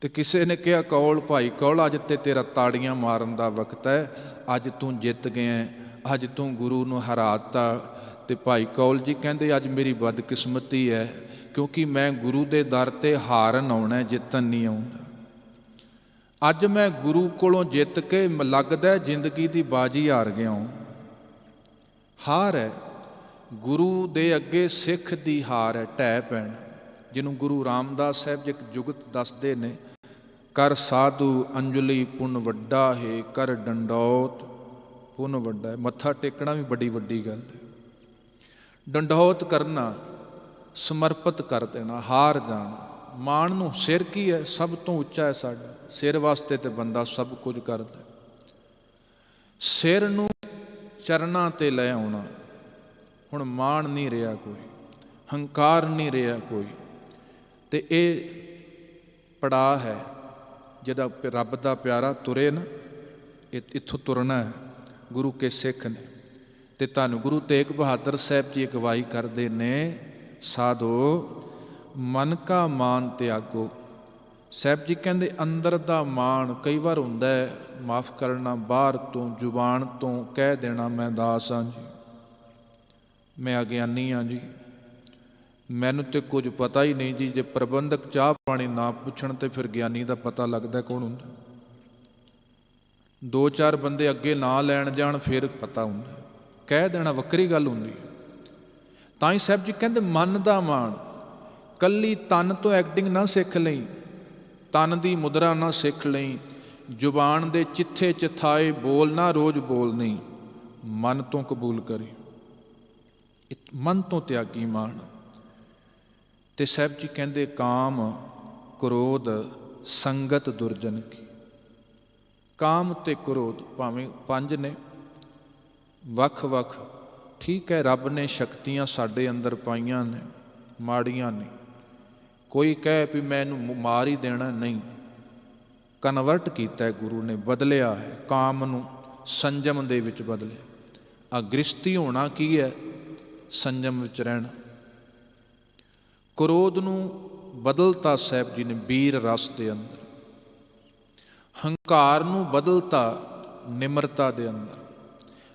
ਤੇ ਕਿਸੇ ਨੇ ਕਿਹਾ, ਕੌਲ, ਭਾਈ ਕੌਲ, ਅੱਜ ਤੇ ਤੇਰਾ ਤਾੜੀਆਂ ਮਾਰਨ ਦਾ ਵਕਤ ਹੈ, ਅੱਜ ਤੂੰ ਜਿੱਤ ਗਿਆ, ਅੱਜ ਤੂੰ ਗੁਰੂ ਨੂੰ ਹਰਾਤਾ। ਤੇ ਭਾਈ ਕੌਲ ਜੀ ਕਹਿੰਦੇ, ਅੱਜ ਮੇਰੀ ਬਦਕਿਸਮਤੀ ਹੈ, ਕਿਉਂਕਿ ਮੈਂ ਗੁਰੂ ਦੇ ਦਰ ਤੇ ਹਾਰਨ ਆਉਣਾ, ਜਿੱਤਣ ਨਹੀਂ ਆਉਣਾ। ਅੱਜ ਮੈਂ ਗੁਰੂ ਕੋਲੋਂ ਜਿੱਤ ਕੇ ਲੱਗਦਾ ਜ਼ਿੰਦਗੀ ਦੀ ਬਾਜੀ ਹਾਰ ਗਿਆ। ਹਾਰ ਹੈ ਗੁਰੂ ਦੇ ਅੱਗੇ, ਸਿੱਖ ਦੀ ਹਾਰ ਹੈ, ਢਹਿ ਪੈਣ, ਜਿਹਨੂੰ ਗੁਰੂ ਰਾਮਦਾਸ ਸਾਹਿਬ ਜੀ ਇੱਕ ਜੁਗਤ ਦੱਸਦੇ ਨੇ, ਕਰ ਸਾਧੂ ਅੰਜਲੀ ਪੁੰਨ ਵੱਡਾ ਹੈ, ਕਰ ਡੰਡੌਤ ਪੁੰਨ ਵੱਡਾ ਹੈ। ਮੱਥਾ ਟੇਕਣਾ ਵੀ ਬੜੀ ਵੱਡੀ ਗੱਲ ਹੈ, ਡੰਡੌਤ ਕਰਨਾ, ਸਮਰਪਿਤ ਕਰ ਦੇਣਾ, ਹਾਰ ਜਾਣਾ। ਮਾਣ ਨੂੰ ਸਿਰ ਕੀ ਹੈ, ਸਭ ਤੋਂ ਉੱਚਾ ਹੈ ਸਾਡਾ, ਸਿਰ ਵਾਸਤੇ ਤੇ ਬੰਦਾ ਸਭ ਕੁਝ ਕਰਦਾ। ਸਿਰ ਨੂੰ ਚਰਨਾਂ ਤੇ ਲੈ ਆਉਣਾ, ਹੁਣ ਮਾਣ ਨਹੀਂ ਰਿਹਾ ਕੋਈ, ਹੰਕਾਰ ਨਹੀਂ ਰਿਹਾ ਕੋਈ। ਤੇ ਇਹ ਪੜਾਅ ਹੈ ਜਿਹਦਾ ਰੱਬ ਦਾ ਪਿਆਰਾ ਤੁਰੇ ਨਾ, ਇੱਥੋਂ ਤੁਰਨਾ ਹੈ ਗੁਰੂ ਕੇ ਸਿੱਖ ਨੇ। ਤੇ ਧੰਨ ਗੁਰੂ ਤੇਗ ਬਹਾਦਰ ਸਾਹਿਬ ਜੀ ਅਗਵਾਈ ਕਰਦੇ ਨੇ, ਸਾਧੋ ਮਨ ਕਾ ਮਾਨ ਤਿਆਗੋ। ਸਾਹਿਬ ਜੀ ਕਹਿੰਦੇ ਅੰਦਰ ਦਾ ਮਾਣ ਕਈ ਵਾਰ ਹੁੰਦਾ ਹੈ, ਮਾਫ ਕਰਨਾ, ਬਾਹਰ ਤੋਂ ਜ਼ੁਬਾਨ ਤੋਂ ਕਹਿ ਦੇਣਾ ਮੈਂ ਦਾਸ ਹਾਂ ਜੀ, ਮੈਂ ਅਗਿਆਨੀ ਹਾਂ ਜੀ, ਮੈਨੂੰ ਤੇ ਕੁਝ ਪਤਾ ਹੀ ਨਹੀਂ ਜੀ। ਜੇ ਪ੍ਰਬੰਧਕ ਚਾਹ ਪਾਣੀ ਨਾ ਪੁੱਛਣ ਤੇ ਫਿਰ ਗਿਆਨੀ ਦਾ ਪਤਾ ਲੱਗਦਾ ਕੌਣ ਹੁੰਦਾ। ਦੋ ਚਾਰ ਬੰਦੇ ਅੱਗੇ ਨਾ ਲੈਣ ਜਾਣ ਫਿਰ ਪਤਾ ਹੁੰਦਾ, ਕਹਿ ਦੇਣਾ ਵੱਖਰੀ ਗੱਲ ਹੁੰਦੀ ਹੈ। ਤਾਂ ਹੀ ਸਾਹਿਬ ਜੀ ਕਹਿੰਦੇ ਮਨ ਦਾ ਮਾਣ, ਕੱਲੀ ਤਨ ਤੋਂ ਐਕਟਿੰਗ ਨਾ ਸਿੱਖ ਲਈ, ਤਨ ਦੀ ਮੁਦਰਾ ਨਾ ਸਿੱਖ ਲਈ, ਜ਼ੁਬਾਨ ਦੇ ਚਿੱਥੇ ਚਿਥਾਏ ਬੋਲ ਨਾ ਰੋਜ਼ ਬੋਲ ਨਹੀਂ, ਮਨ ਤੋਂ ਕਬੂਲ ਕਰੀ, ਮਨ ਤੋਂ ਤਿਆਗੀ ਮਾਣ। ਤੇ ਸਾਹਿਬ ਜੀ ਕਹਿੰਦੇ ਕਾਮ ਕ੍ਰੋਧ ਸੰਗਤ ਦੁਰਜਨ ਕੀ। ਕਾਮ ਤੇ ਕ੍ਰੋਧ ਭਾਵੇਂ ਪੰਜ ਨੇ ਵੱਖ ਵੱਖ, ਠੀਕ ਹੈ, ਰੱਬ ਨੇ ਸ਼ਕਤੀਆਂ ਸਾਡੇ ਅੰਦਰ ਪਾਈਆਂ ਨੇ, ਮਾੜੀਆਂ ਨਹੀਂ। ਕੋਈ ਕਹੇ ਵੀ ਮੈਂ ਇਹਨੂੰ ਮਾਰ ਹੀ ਦੇਣਾ, ਨਹੀਂ, ਕਨਵਰਟ ਕੀਤਾ ਗੁਰੂ ਨੇ, ਬਦਲਿਆ ਹੈ ਕਾਮ ਨੂੰ, ਸੰਜਮ ਦੇ ਵਿੱਚ ਬਦਲਿਆ। ਆ ਗ੍ਰਸਤੀ ਹੋਣਾ ਕੀ ਹੈ, ਸੰਜਮ ਵਿੱਚ ਰਹਿਣਾ। ਕ੍ਰੋਧ ਨੂੰ ਬਦਲਤਾ ਸਾਹਿਬ ਜੀ ਨੇ ਵੀਰ ਰਸ ਦੇ ਅੰਦਰ, ਹੰਕਾਰ ਨੂੰ ਬਦਲਤਾ ਨਿਮਰਤਾ ਦੇ ਅੰਦਰ,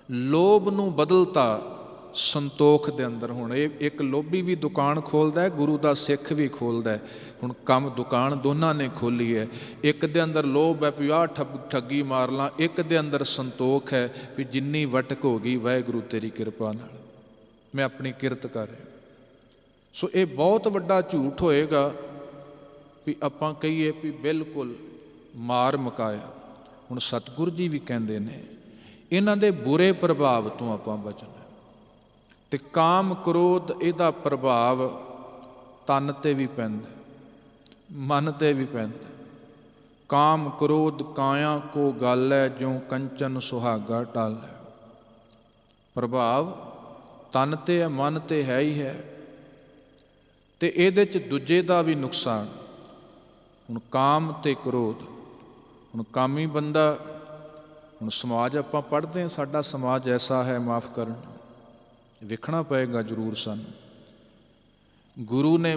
ਲੋਭ ਨੂੰ ਬਦਲਤਾ ਸੰਤੋਖ ਦੇ ਅੰਦਰ। ਹੁਣ ਇਹ ਇੱਕ ਲੋਭੀ ਵੀ ਦੁਕਾਨ ਖੋਲ੍ਹਦਾ, ਗੁਰੂ ਦਾ ਸਿੱਖ ਵੀ ਖੋਲ੍ਹਦਾ। ਹੁਣ ਕੰਮ ਦੁਕਾਨ ਦੋਨਾਂ ਨੇ ਖੋਲ੍ਹੀ ਹੈ, ਇੱਕ ਦੇ ਅੰਦਰ ਲੋਭ ਹੈ ਵੀ ਆਹ ਠੱਗੀ ਮਾਰ ਲਾਂ, ਇੱਕ ਦੇ ਅੰਦਰ ਸੰਤੋਖ ਹੈ ਵੀ ਜਿੰਨੀ ਵਟਕ ਹੋ ਗਈ ਵਾਹਿਗੁਰੂ ਤੇਰੀ ਕਿਰਪਾ ਨਾਲ, ਮੈਂ ਆਪਣੀ ਕਿਰਤ ਕਰ ਰਿਹਾ। ਸੋ ਇਹ ਬਹੁਤ ਵੱਡਾ ਝੂਠ ਹੋਏਗਾ ਵੀ ਆਪਾਂ ਕਹੀਏ ਵੀ ਬਿਲਕੁਲ ਮਾਰ ਮੁਕਾਇਆ। ਹੁਣ ਸਤਿਗੁਰੂ ਜੀ ਵੀ ਕਹਿੰਦੇ ਨੇ ਇਹਨਾਂ ਦੇ ਬੁਰੇ ਪ੍ਰਭਾਵ ਤੋਂ ਆਪਾਂ ਬਚਣਾ। ਤੇ ਕਾਮ ਕ੍ਰੋਧ ਇਹਦਾ ਪ੍ਰਭਾਵ ਤਨ ਤੇ ਵੀ ਪੈਂਦਾ, ਮਨ ਤੇ ਵੀ ਪੈਂਦਾ। ਕਾਮ ਕ੍ਰੋਧ ਕਾਇਆ ਕੋ ਗੱਲ ਹੈ, ਜਿਉ ਕੰਚਨ ਸੁਹਾਗਾ ਟਲ ਹੈ। ਪ੍ਰਭਾਵ ਤਨ ਤੇ ਹੈ, ਮਨ ਤੇ ਹੈ ਹੀ ਹੈ। ਤੇ ਇਹਦੇ 'ਚ ਦੂਜੇ ਦਾ ਵੀ ਨੁਕਸਾਨ। ਹੁਣ ਕਾਮ ਤੇ ਕ੍ਰੋਧ, ਹੁਣ ਕਾਮੀ ਬੰਦਾ, ਹੁਣ ਸਮਾਜ ਆਪਾਂ ਪੜ੍ਹਦੇ ਹਾਂ, ਸਾਡਾ ਸਮਾਜ ਐਸਾ ਹੈ, ਮਾਫ਼ ਕਰਨ, ਵੇਖਣਾ ਪਏਗਾ ਜ਼ਰੂਰ ਸਾਨੂੰ। ਗੁਰੂ ਨੇ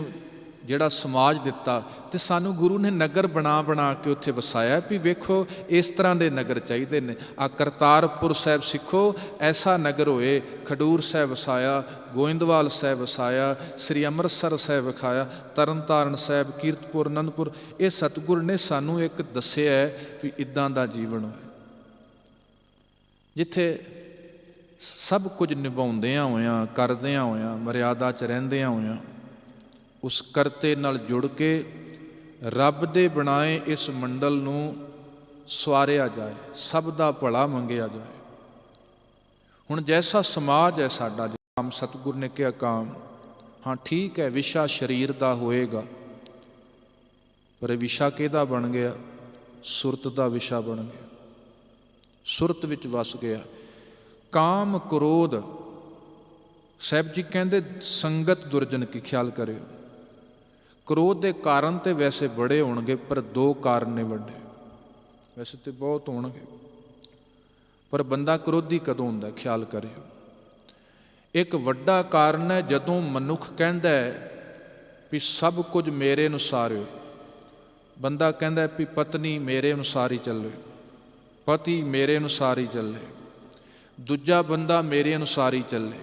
ਜਿਹੜਾ ਸਮਾਜ ਦਿੱਤਾ, ਤੇ ਸਾਨੂੰ ਗੁਰੂ ਨੇ ਨਗਰ ਬਣਾ ਬਣਾ ਕੇ ਉੱਥੇ ਵਸਾਇਆ ਵੀ ਵੇਖੋ ਇਸ ਤਰ੍ਹਾਂ ਦੇ ਨਗਰ ਚਾਹੀਦੇ ਨੇ। ਆ ਕਰਤਾਰਪੁਰ ਸਾਹਿਬ ਸਿੱਖੋ, ਐਸਾ ਨਗਰ ਹੋਏ। ਖਡੂਰ ਸਾਹਿਬ ਵਸਾਇਆ, ਗੋਇੰਦਵਾਲ ਸਾਹਿਬ ਵਸਾਇਆ, ਸ੍ਰੀ ਅੰਮ੍ਰਿਤਸਰ ਸਾਹਿਬ ਵਿਖਾਇਆ, ਤਰਨ ਤਾਰਨ ਸਾਹਿਬ, ਕੀਰਤਪੁਰ, ਅਨੰਦਪੁਰ। ਇਹ ਸਤਿਗੁਰ ਨੇ ਸਾਨੂੰ ਇੱਕ ਦੱਸਿਆ ਵੀ ਇੱਦਾਂ ਦਾ ਜੀਵਨ ਹੋਏ, ਜਿੱਥੇ ਸਭ ਕੁਝ ਨਿਭਾਉਂਦਿਆਂ ਹੋਇਆਂ, ਕਰਦਿਆਂ ਹੋਇਆਂ, ਮਰਿਆਦਾ 'ਚ ਰਹਿੰਦਿਆਂ ਹੋਇਆਂ, ਉਸ ਕਰਤੇ ਨਾਲ ਜੁੜ ਕੇ ਰੱਬ ਦੇ ਬਣਾਏ ਇਸ ਮੰਡਲ ਨੂੰ ਸਵਾਰਿਆ ਜਾਏ, ਸਭ ਦਾ ਭਲਾ ਮੰਗਿਆ ਜਾਏ। ਹੁਣ ਜੈਸਾ ਸਮਾਜ ਹੈ ਸਾਡਾ, ਕਾਮ ਸਤਿਗੁਰ ਨੇ ਕਿਹਾ ਕਾਮ, ਹਾਂ ਠੀਕ ਹੈ, ਵਿਸ਼ਾ ਸਰੀਰ ਦਾ ਹੋਏਗਾ, ਪਰ ਇਹ ਵਿਸ਼ਾ ਕਿਹਦਾ ਬਣ ਗਿਆ? ਸੁਰਤ ਦਾ ਵਿਸ਼ਾ ਬਣ ਗਿਆ, ਸੁਰਤ ਵਿੱਚ ਵਸ ਗਿਆ। ਕਾਮ ਕ੍ਰੋਧ, ਸਾਹਿਬ ਜੀ ਕਹਿੰਦੇ ਸੰਗਤ ਦੁਰਜਨ ਕੀ, ਖਿਆਲ ਕਰਿਓ। ਕ੍ਰੋਧ ਦੇ ਕਾਰਨ ਤੇ ਵੈਸੇ ਬੜੇ ਹੋਣਗੇ, ਪਰ ਦੋ ਕਾਰਨ ਨੇ ਵੱਡੇ, ਵੈਸੇ ਤੇ ਬਹੁਤ ਹੋਣਗੇ, ਪਰ ਬੰਦਾ ਕ੍ਰੋਧੀ ਕਦੋਂ ਹੁੰਦਾ? ਖਿਆਲ ਕਰਿਓ। ਇੱਕ ਵੱਡਾ ਕਾਰਨ ਹੈ ਜਦੋਂ ਮਨੁੱਖ ਕਹਿੰਦਾ ਹੈ ਵੀ ਸਭ ਕੁਝ ਮੇਰੇ ਅਨੁਸਾਰ ਹੋਏ। ਬੰਦਾ ਕਹਿੰਦਾ ਵੀ ਪਤਨੀ ਮੇਰੇ ਅਨੁਸਾਰ ਹੀ ਚੱਲੇ, ਪਤੀ ਮੇਰੇ ਅਨੁਸਾਰ ਹੀ ਚੱਲੇ, ਦੂਜਾ ਬੰਦਾ ਮੇਰੇ ਅਨੁਸਾਰ ਹੀ ਚੱਲੇ।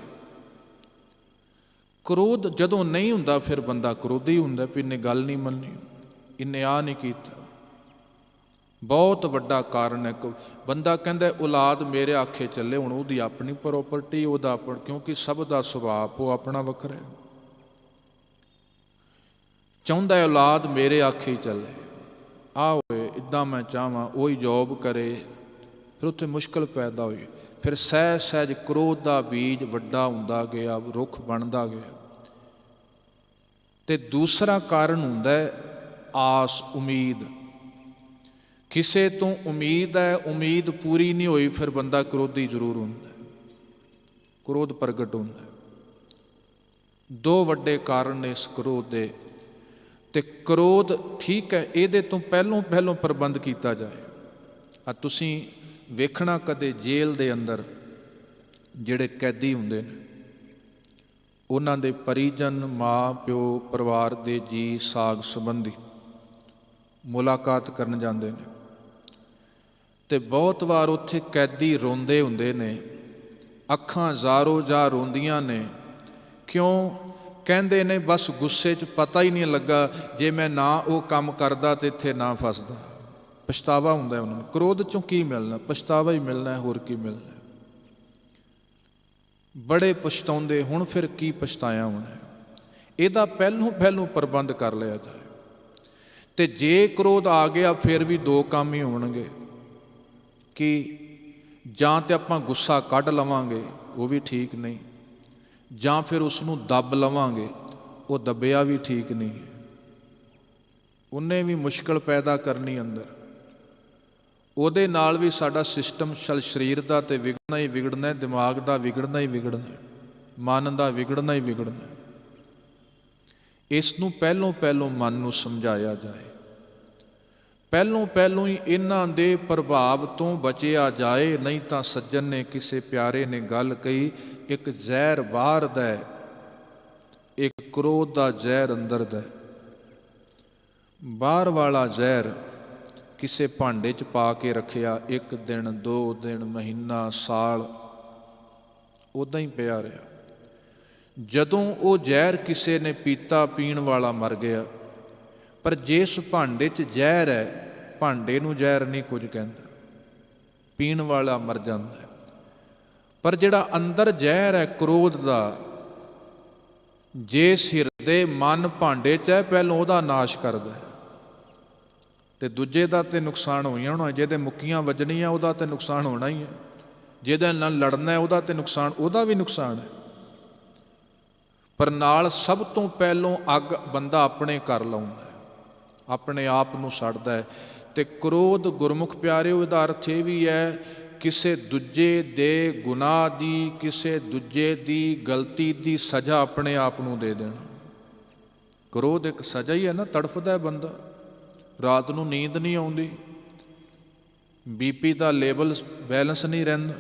ਕ੍ਰੋਧ ਜਦੋਂ ਨਹੀਂ ਹੁੰਦਾ, ਫਿਰ ਬੰਦਾ ਕ੍ਰੋਧੀ ਹੁੰਦਾ ਵੀ ਇਹਨੇ ਗੱਲ ਨਹੀਂ ਮੰਨੀ, ਇਹਨੇ ਆਹ ਨਹੀਂ ਕੀਤਾ। ਬਹੁਤ ਵੱਡਾ ਕਾਰਨ ਹੈ। ਬੰਦਾ ਕਹਿੰਦਾ ਔਲਾਦ ਮੇਰੇ ਆਖੇ ਚੱਲੇ, ਹੁਣ ਉਹਦੀ ਆਪਣੀ ਪ੍ਰੋਪਰਟੀ, ਉਹਦਾ ਆਪਣਾ, ਕਿਉਂਕਿ ਸਭ ਦਾ ਸੁਭਾਅ ਉਹ ਆਪਣਾ ਵੱਖਰਾ ਹੈ। ਚਾਹੁੰਦਾ ਹੈ ਔਲਾਦ ਮੇਰੇ ਆਖੇ ਹੀ ਚੱਲੇ, ਆ ਹੋਏ ਇੱਦਾਂ ਮੈਂ ਚਾਹਾਂ, ਉਹੀ ਜੋਬ ਕਰੇ, ਫਿਰ ਉੱਥੇ ਮੁਸ਼ਕਿਲ ਪੈਦਾ ਹੋਈ। ਫਿਰ ਸਹਿਜ ਸਹਿਜ ਕ੍ਰੋਧ ਦਾ ਬੀਜ ਵੱਡਾ ਹੁੰਦਾ ਗਿਆ, ਰੁੱਖ ਬਣਦਾ ਗਿਆ। ਤੇ ਦੂਸਰਾ ਕਾਰਨ ਹੁੰਦਾ ਆਸ, ਉਮੀਦ। ਕਿਸੇ ਤੋਂ ਉਮੀਦ ਹੈ, ਉਮੀਦ ਪੂਰੀ ਨਹੀਂ ਹੋਈ, ਫਿਰ ਬੰਦਾ ਕ੍ਰੋਧੀ ਜ਼ਰੂਰ ਹੁੰਦਾ, ਕ੍ਰੋਧ ਪ੍ਰਗਟ ਹੁੰਦਾ। ਦੋ ਵੱਡੇ ਕਾਰਨ ਨੇ ਇਸ ਕ੍ਰੋਧ ਦੇ। ਤੇ ਕ੍ਰੋਧ ਠੀਕ ਹੈ, ਇਹਦੇ ਤੋਂ ਪਹਿਲੋਂ ਪ੍ਰਬੰਧ ਕੀਤਾ ਜਾਏ। ਆ ਤੁਸੀਂ ਵੇਖਣਾ ਕਦੇ ਜੇਲ੍ਹ ਦੇ ਅੰਦਰ ਜਿਹੜੇ ਕੈਦੀ ਹੁੰਦੇ ਨੇ, ਉਹਨਾਂ ਦੇ ਪਰਿਜਨ, ਮਾਂ ਪਿਓ, ਪਰਿਵਾਰ ਦੇ ਜੀ, ਸਾਗ ਸੰਬੰਧੀ ਮੁਲਾਕਾਤ ਕਰਨ ਜਾਂਦੇ ਨੇ, ਤੇ ਬਹੁਤ ਵਾਰ ਉੱਥੇ ਕੈਦੀ ਰੋਂਦੇ ਹੁੰਦੇ ਨੇ, ਅੱਖਾਂ ਜ਼ਾਰੋ ਜਾ ਰੋਂਦੀਆਂ ਨੇ। ਕਿਉਂ? ਕਹਿੰਦੇ ਨੇ ਬਸ ਗੁੱਸੇ 'ਚ ਪਤਾ ਹੀ ਨਹੀਂ ਲੱਗਾ, ਜੇ ਮੈਂ ਨਾ ਉਹ ਕੰਮ ਕਰਦਾ ਤੇ ਇੱਥੇ ਨਾ ਫਸਦਾ। ਪਛਤਾਵਾ ਹੁੰਦਾ ਉਹਨਾਂ ਨੂੰ। ਕ੍ਰੋਧ 'ਚੋਂ ਕੀ ਮਿਲਣਾ? ਪਛਤਾਵਾ ਹੀ ਮਿਲਣਾ, ਹੋਰ ਕੀ ਮਿਲਣਾ? ਬੜੇ ਪਛਤਾਉਂਦੇ। ਹੁਣ ਫਿਰ ਕੀ ਪਛਤਾਇਆ ਹੋਣਾ? ਇਹਦਾ ਪਹਿਲੋਂ ਪ੍ਰਬੰਧ ਕਰ ਲਿਆ ਜਾਏ। ਤੇ ਜੇ ਕ੍ਰੋਧ ਆ ਗਿਆ, ਫਿਰ ਵੀ ਦੋ ਕੰਮ ਹੀ ਹੋਣਗੇ ਕਿ ਜਾਂ ਤੇ ਆਪਾਂ ਗੁੱਸਾ ਕੱਢ ਲਵਾਂਗੇ, ਉਹ ਵੀ ਠੀਕ ਨਹੀਂ, ਜਾਂ ਫਿਰ ਉਸ ਨੂੰ ਦੱਬ ਲਵਾਂਗੇ, ਉਹ ਦੱਬਿਆ ਵੀ ਠੀਕ ਨਹੀਂ, ਉਹਨੇ ਵੀ ਮੁਸ਼ਕਲ ਪੈਦਾ ਕਰਨੀ ਅੰਦਰ। ਉਹਦੇ ਨਾਲ ਵੀ ਸਾਡਾ ਸਿਸਟਮ ਸਰੀਰ ਦਾ ਤੇ ਵਿਗੜਨਾ ਹੀ ਵਿਗੜਨਾ, ਦਿਮਾਗ ਦਾ ਵਿਗੜਨਾ ਹੀ ਵਿਗੜਨਾ, ਮਨ ਦਾ ਵਿਗੜਨਾ ਹੀ ਵਿਗੜਨਾ। ਇਸ ਨੂੰ ਪਹਿਲੋਂ ਮਨ ਨੂੰ ਸਮਝਾਇਆ ਜਾਏ, ਪਹਿਲੋਂ ਹੀ ਇਹਨਾਂ ਦੇ ਪ੍ਰਭਾਵ ਤੋਂ ਬਚਿਆ ਜਾਏ। ਨਹੀਂ ਤਾਂ ਸੱਜਣ ਨੇ, ਕਿਸੇ ਪਿਆਰੇ ਨੇ ਗੱਲ ਕਹੀ, ਇੱਕ ਜ਼ਹਿਰ ਬਾਹਰ ਦਾ, ਇੱਕ ਕ੍ਰੋਧ ਦਾ ਜ਼ਹਿਰ ਅੰਦਰ ਦਾ। ਬਾਹਰ ਵਾਲਾ ਜ਼ਹਿਰ ਕਿਸੇ ਭਾਂਡੇ 'ਚ ਪਾ ਕੇ ਰੱਖਿਆ, ਇੱਕ ਦਿਨ, 2 ਦਿਨ, ਮਹੀਨਾ, ਸਾਲ, ਉੱਦਾਂ ਹੀ ਪਿਆ ਰਿਹਾ। ਜਦੋਂ ਉਹ ਜ਼ਹਿਰ ਕਿਸੇ ਨੇ ਪੀਤਾ, ਪੀਣ ਵਾਲਾ ਮਰ ਗਿਆ। ਪਰ ਜਿਸ ਭਾਂਡੇ 'ਚ ਜ਼ਹਿਰ ਹੈ, ਭਾਂਡੇ ਨੂੰ ਜ਼ਹਿਰ ਨਹੀਂ ਕੁਝ ਕਹਿੰਦਾ, ਪੀਣ ਵਾਲਾ ਮਰ ਜਾਂਦਾ ਹੈ। ਪਰ ਜਿਹੜਾ ਅੰਦਰ ਜ਼ਹਿਰ ਹੈ ਕ੍ਰੋਧ ਦਾ, ਜੇ ਹਿਰਦੇ ਮਨ ਭਾਂਡੇ 'ਚ ਹੈ, ਪਹਿਲੋਂ ਉਹਦਾ ਨਾਸ਼ ਕਰਦਾ ਹੈ। ਤੇ ਦੂਜੇ ਦਾ ਤੇ ਨੁਕਸਾਨ ਹੋਈ ਹੋਣਾ, ਜਿਹਦੇ ਮੁੱਕੀਆਂ ਵੱਜਣੀਆਂ ਉਹਦਾ ਤੇ ਨੁਕਸਾਨ ਹੋਣਾ ਹੀ ਹੈ, ਜਿਹਦੇ ਨਾਲ ਲੜਨਾ ਉਹਦਾ ਤੇ ਨੁਕਸਾਨ, ਉਹਦਾ ਵੀ ਨੁਕਸਾਨ ਹੈ। ਪਰ ਨਾਲ ਸਭ ਤੋਂ ਪਹਿਲੋਂ ਅੱਗ ਬੰਦਾ ਆਪਣੇ ਕਰ ਲਾਉਂਦਾ, ਆਪਣੇ ਆਪ ਨੂੰ ਸੜਦਾ ਹੈ। ਤੇ ਕ੍ਰੋਧ, ਗੁਰਮੁਖ ਪਿਆਰਿਓ, ਇਹਦਾ ਅਰਥ ਇਹ ਵੀ ਹੈ ਕਿਸੇ ਦੂਜੇ ਦੇ ਗੁਨਾਹ ਦੀ, ਕਿਸੇ ਦੂਜੇ ਦੀ ਗਲਤੀ ਦੀ ਸਜ਼ਾ ਆਪਣੇ ਆਪ ਨੂੰ ਦੇ ਦੇਣਾ। ਕ੍ਰੋਧ ਇੱਕ ਸਜ਼ਾ ਹੀ ਹੈ ਨਾ, ਤੜਫਦਾ ਬੰਦਾ, ਰਾਤ ਨੂੰ ਨੀਂਦ ਨਹੀਂ ਆਉਂਦੀ, ਬੀਪੀ ਦਾ ਲੈਵਲ ਬੈਲੈਂਸ ਨਹੀਂ ਰਹਿੰਦਾ,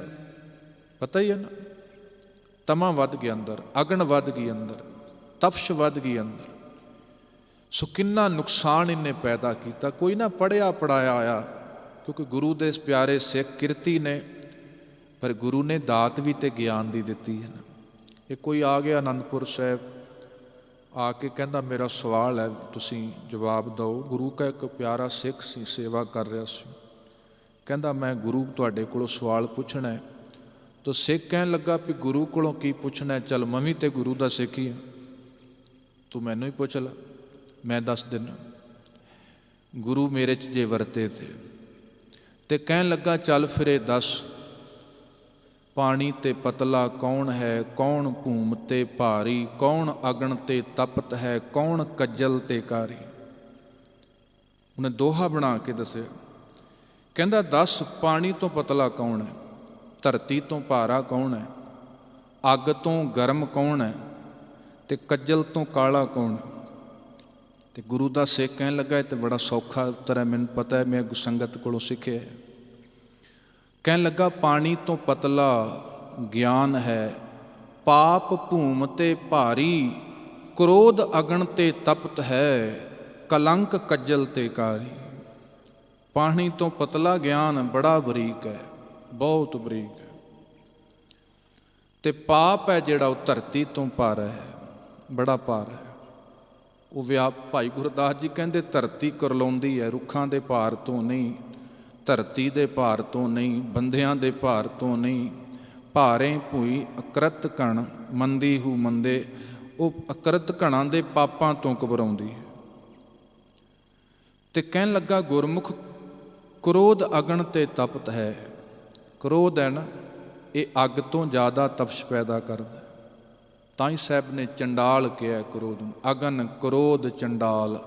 ਪਤਾ ਹੀ ਹੈ ਨਾ। ਤਮਾ ਵੱਧ ਗਿਆ ਅੰਦਰ, ਅਗਨ ਵੱਧ ਗਈ ਅੰਦਰ, ਤਪਸ਼ ਵੱਧ ਗਈ ਅੰਦਰ। ਸੋ ਕਿੰਨਾ ਨੁਕਸਾਨ ਇਹਨੇ ਪੈਦਾ ਕੀਤਾ। ਕੋਈ ਨਾ ਪੜ੍ਹਿਆ ਪੜ੍ਹਾਇਆ ਆਇਆ, ਕਿਉਂਕਿ ਗੁਰੂ ਦੇ ਪਿਆਰੇ ਸਿੱਖ ਕਿਰਤੀ ਨੇ, ਪਰ ਗੁਰੂ ਨੇ ਦਾਤ ਵੀ ਤੇ ਗਿਆਨ ਦੀ ਦਿੱਤੀ ਹੈ ਨਾ। ਇਹ ਕੋਈ ਆ ਗਿਆ ਅਨੰਦਪੁਰ ਸਾਹਿਬ, ਆ ਕੇ ਕਹਿੰਦਾ ਮੇਰਾ ਸਵਾਲ ਹੈ, ਤੁਸੀਂ ਜਵਾਬ ਦਿਓ। ਗੁਰੂ ਕਾ ਇੱਕ ਪਿਆਰਾ ਸਿੱਖ ਸੀ, ਸੇਵਾ ਕਰ ਰਿਹਾ ਸੀ, ਕਹਿੰਦਾ ਮੈਂ ਗੁਰੂ ਤੁਹਾਡੇ ਕੋਲੋਂ ਸਵਾਲ ਪੁੱਛਣਾ ਹੈ। ਤਾਂ ਸਿੱਖ ਕਹਿਣ ਲੱਗਾ ਵੀ ਗੁਰੂ ਕੋਲੋਂ ਕੀ ਪੁੱਛਣਾ? ਚੱਲ ਮੈਂ ਵੀ ਤੇ ਗੁਰੂ ਦਾ ਸਿੱਖ ਹੀ ਹਾਂ, ਤੂੰ ਮੈਨੂੰ ਹੀ ਪੁੱਛ ਲਾ, ਮੈਂ ਦੱਸ ਦਿੰਦਾ। ਗੁਰੂ ਮੇਰੇ 'ਚ ਜੇ ਵਰਤੇ ਤੇ ਕਹਿਣ ਲੱਗਾ ਚੱਲ ਫਿਰ ਇਹ ਦੱਸ, ਪਾਣੀ ਤੇ ਪਤਲਾ ਕੌਣ ਹੈ, ਕੌਣ ਭੂਮ ਤੇ ਭਾਰੀ, ਕੌਣ ਅਗਨ ਤੇ ਤਪਤ ਹੈ, ਕੌਣ ਕੱਜਲ ਤੇ ਕਾਰੀ। ਉਹਨੇ ਦੋਹਾ ਬਣਾ ਕੇ ਦੱਸਿਆ। ਕਹਿੰਦਾ ਦੱਸ, ਪਾਣੀ ਤੋਂ ਪਤਲਾ ਕੌਣ ਹੈ, ਧਰਤੀ ਤੋਂ ਭਾਰਾ ਕੌਣ ਹੈ, ਅੱਗ ਤੋਂ ਗਰਮ ਕੌਣ ਹੈ, ਤੇ ਕੱਜਲ ਤੋਂ ਕਾਲਾ ਕੌਣ ਹੈ। ਤੇ ਗੁਰੂ ਦਾ ਸਿੱਖ ਕਹਿਣ ਲੱਗਾ ਇਹ ਤਾਂ ਬੜਾ ਸੌਖਾ ਉੱਤਰ ਹੈ, ਮੈਨੂੰ ਪਤਾ ਹੈ, ਮੈਂ ਸੰਗਤ ਕੋਲੋਂ ਸਿੱਖਿਆ ਹੈ। ਕਹਿਣ ਲੱਗਾ ਪਾਣੀ ਤੋਂ ਪਤਲਾ ਗਿਆਨ ਹੈ, ਪਾਪ ਭੂਮ ਤੇ ਭਾਰੀ, ਕ੍ਰੋਧ ਅਗਨ ਤੇ ਤਪਤ ਹੈ, ਕਲੰਕ ਕੱਜਲ ਤੇ ਕਾਰੀ। ਪਾਣੀ ਤੋਂ ਪਤਲਾ ਗਿਆਨ ਬੜਾ ਬਰੀਕ ਹੈ, ਬਹੁਤ ਬਰੀਕ ਹੈ, ਤੇ ਪਾਪ ਹੈ ਜਿਹੜਾ ਉਹ ਧਰਤੀ ਤੋਂ ਭਾਰਾ ਹੈ, ਬੜਾ ਭਾਰ ਹੈ। ਉਹ ਭਾਈ ਗੁਰਦਾਸ ਜੀ ਕਹਿੰਦੇ ਧਰਤੀ ਕਰਲਾਉਂਦੀ ਹੈ, ਰੁੱਖਾਂ ਦੇ ਭਾਰ ਤੋਂ ਨਹੀਂ, ਧਰਤੀ ਦੇ ਭਾਰ ਤੋਂ ਨਹੀਂ, ਬੰਦਿਆਂ ਦੇ ਭਾਰ ਤੋਂ ਨਹੀਂ। ਭਾਰੇ ਭੂਈ ਅਕਰਤ ਘਣ ਮੰਦੀ ਹੂ ਮੰਦੇ, ਉਹ ਅਕਰਤ ਘਣਾਂ ਦੇ ਪਾਪਾਂ ਤੋਂ ਘਬਰਾਉਂਦੀ ਹੈ। ਤੇ ਕਹਿਣ ਲੱਗਾ ਗੁਰਮੁਖ ਕ੍ਰੋਧ ਅਗਨ ਤੇ ਤਪਤ ਹੈ। ਕ੍ਰੋਧ ਹੈ ਨਾ, ਇਹ ਅੱਗ ਤੋਂ ਜ਼ਿਆਦਾ ਤਪਸ਼ ਪੈਦਾ ਕਰਦਾ। ਤਾਂ ਹੀ ਸਾਹਿਬ ਨੇ ਚੰਡਾਲ ਕਿਹਾ ਕ੍ਰੋਧ ਨੂੰ, ਅਗਨ ਕ੍ਰੋਧ ਚੰਡਾਲ।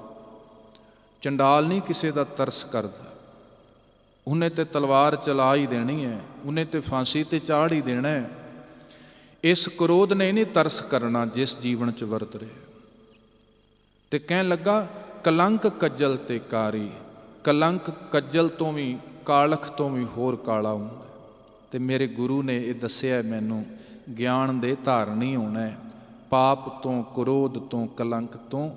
ਚੰਡਾਲ ਨਹੀਂ ਕਿਸੇ ਦਾ ਤਰਸ ਕਰਦਾ, ਉਹਨੇ ਤੇ ਤਲਵਾਰ ਚਲਾ ਹੀ ਦੇਣੀ ਹੈ, ਉਹਨੇ ਤੇ ਫਾਂਸੀ ਤੇ ਚਾੜ ਹੀ ਦੇਣਾ ਹੈ। ਇਸ ਕ੍ਰੋਧ ਨੇ ਨਹੀਂ ਤਰਸ ਕਰਨਾ ਜਿਸ ਜੀਵਨ 'ਚ ਵਰਤ ਰਿਹਾ। ਤੇ ਕਹਿਣ ਲੱਗਾ ਕਲੰਕ ਕੱਜਲ ਤੇ ਕਾਰੀ। ਕਲੰਕ ਕੱਜਲ ਤੋਂ ਵੀ, ਕਾਲਖ ਤੋਂ ਵੀ ਹੋਰ ਕਾਲਾ ਹੁੰਦਾ। ਤੇ ਮੇਰੇ ਗੁਰੂ ਨੇ ਇਹ ਦੱਸਿਆ ਮੈਨੂੰ, ਗਿਆਨ ਦੇ ਧਾਰਨੀ ਹੋਣਾ ਹੈ, ਪਾਪ ਤੋਂ, ਕ੍ਰੋਧ ਤੋਂ, ਕਲੰਕ ਤੋਂ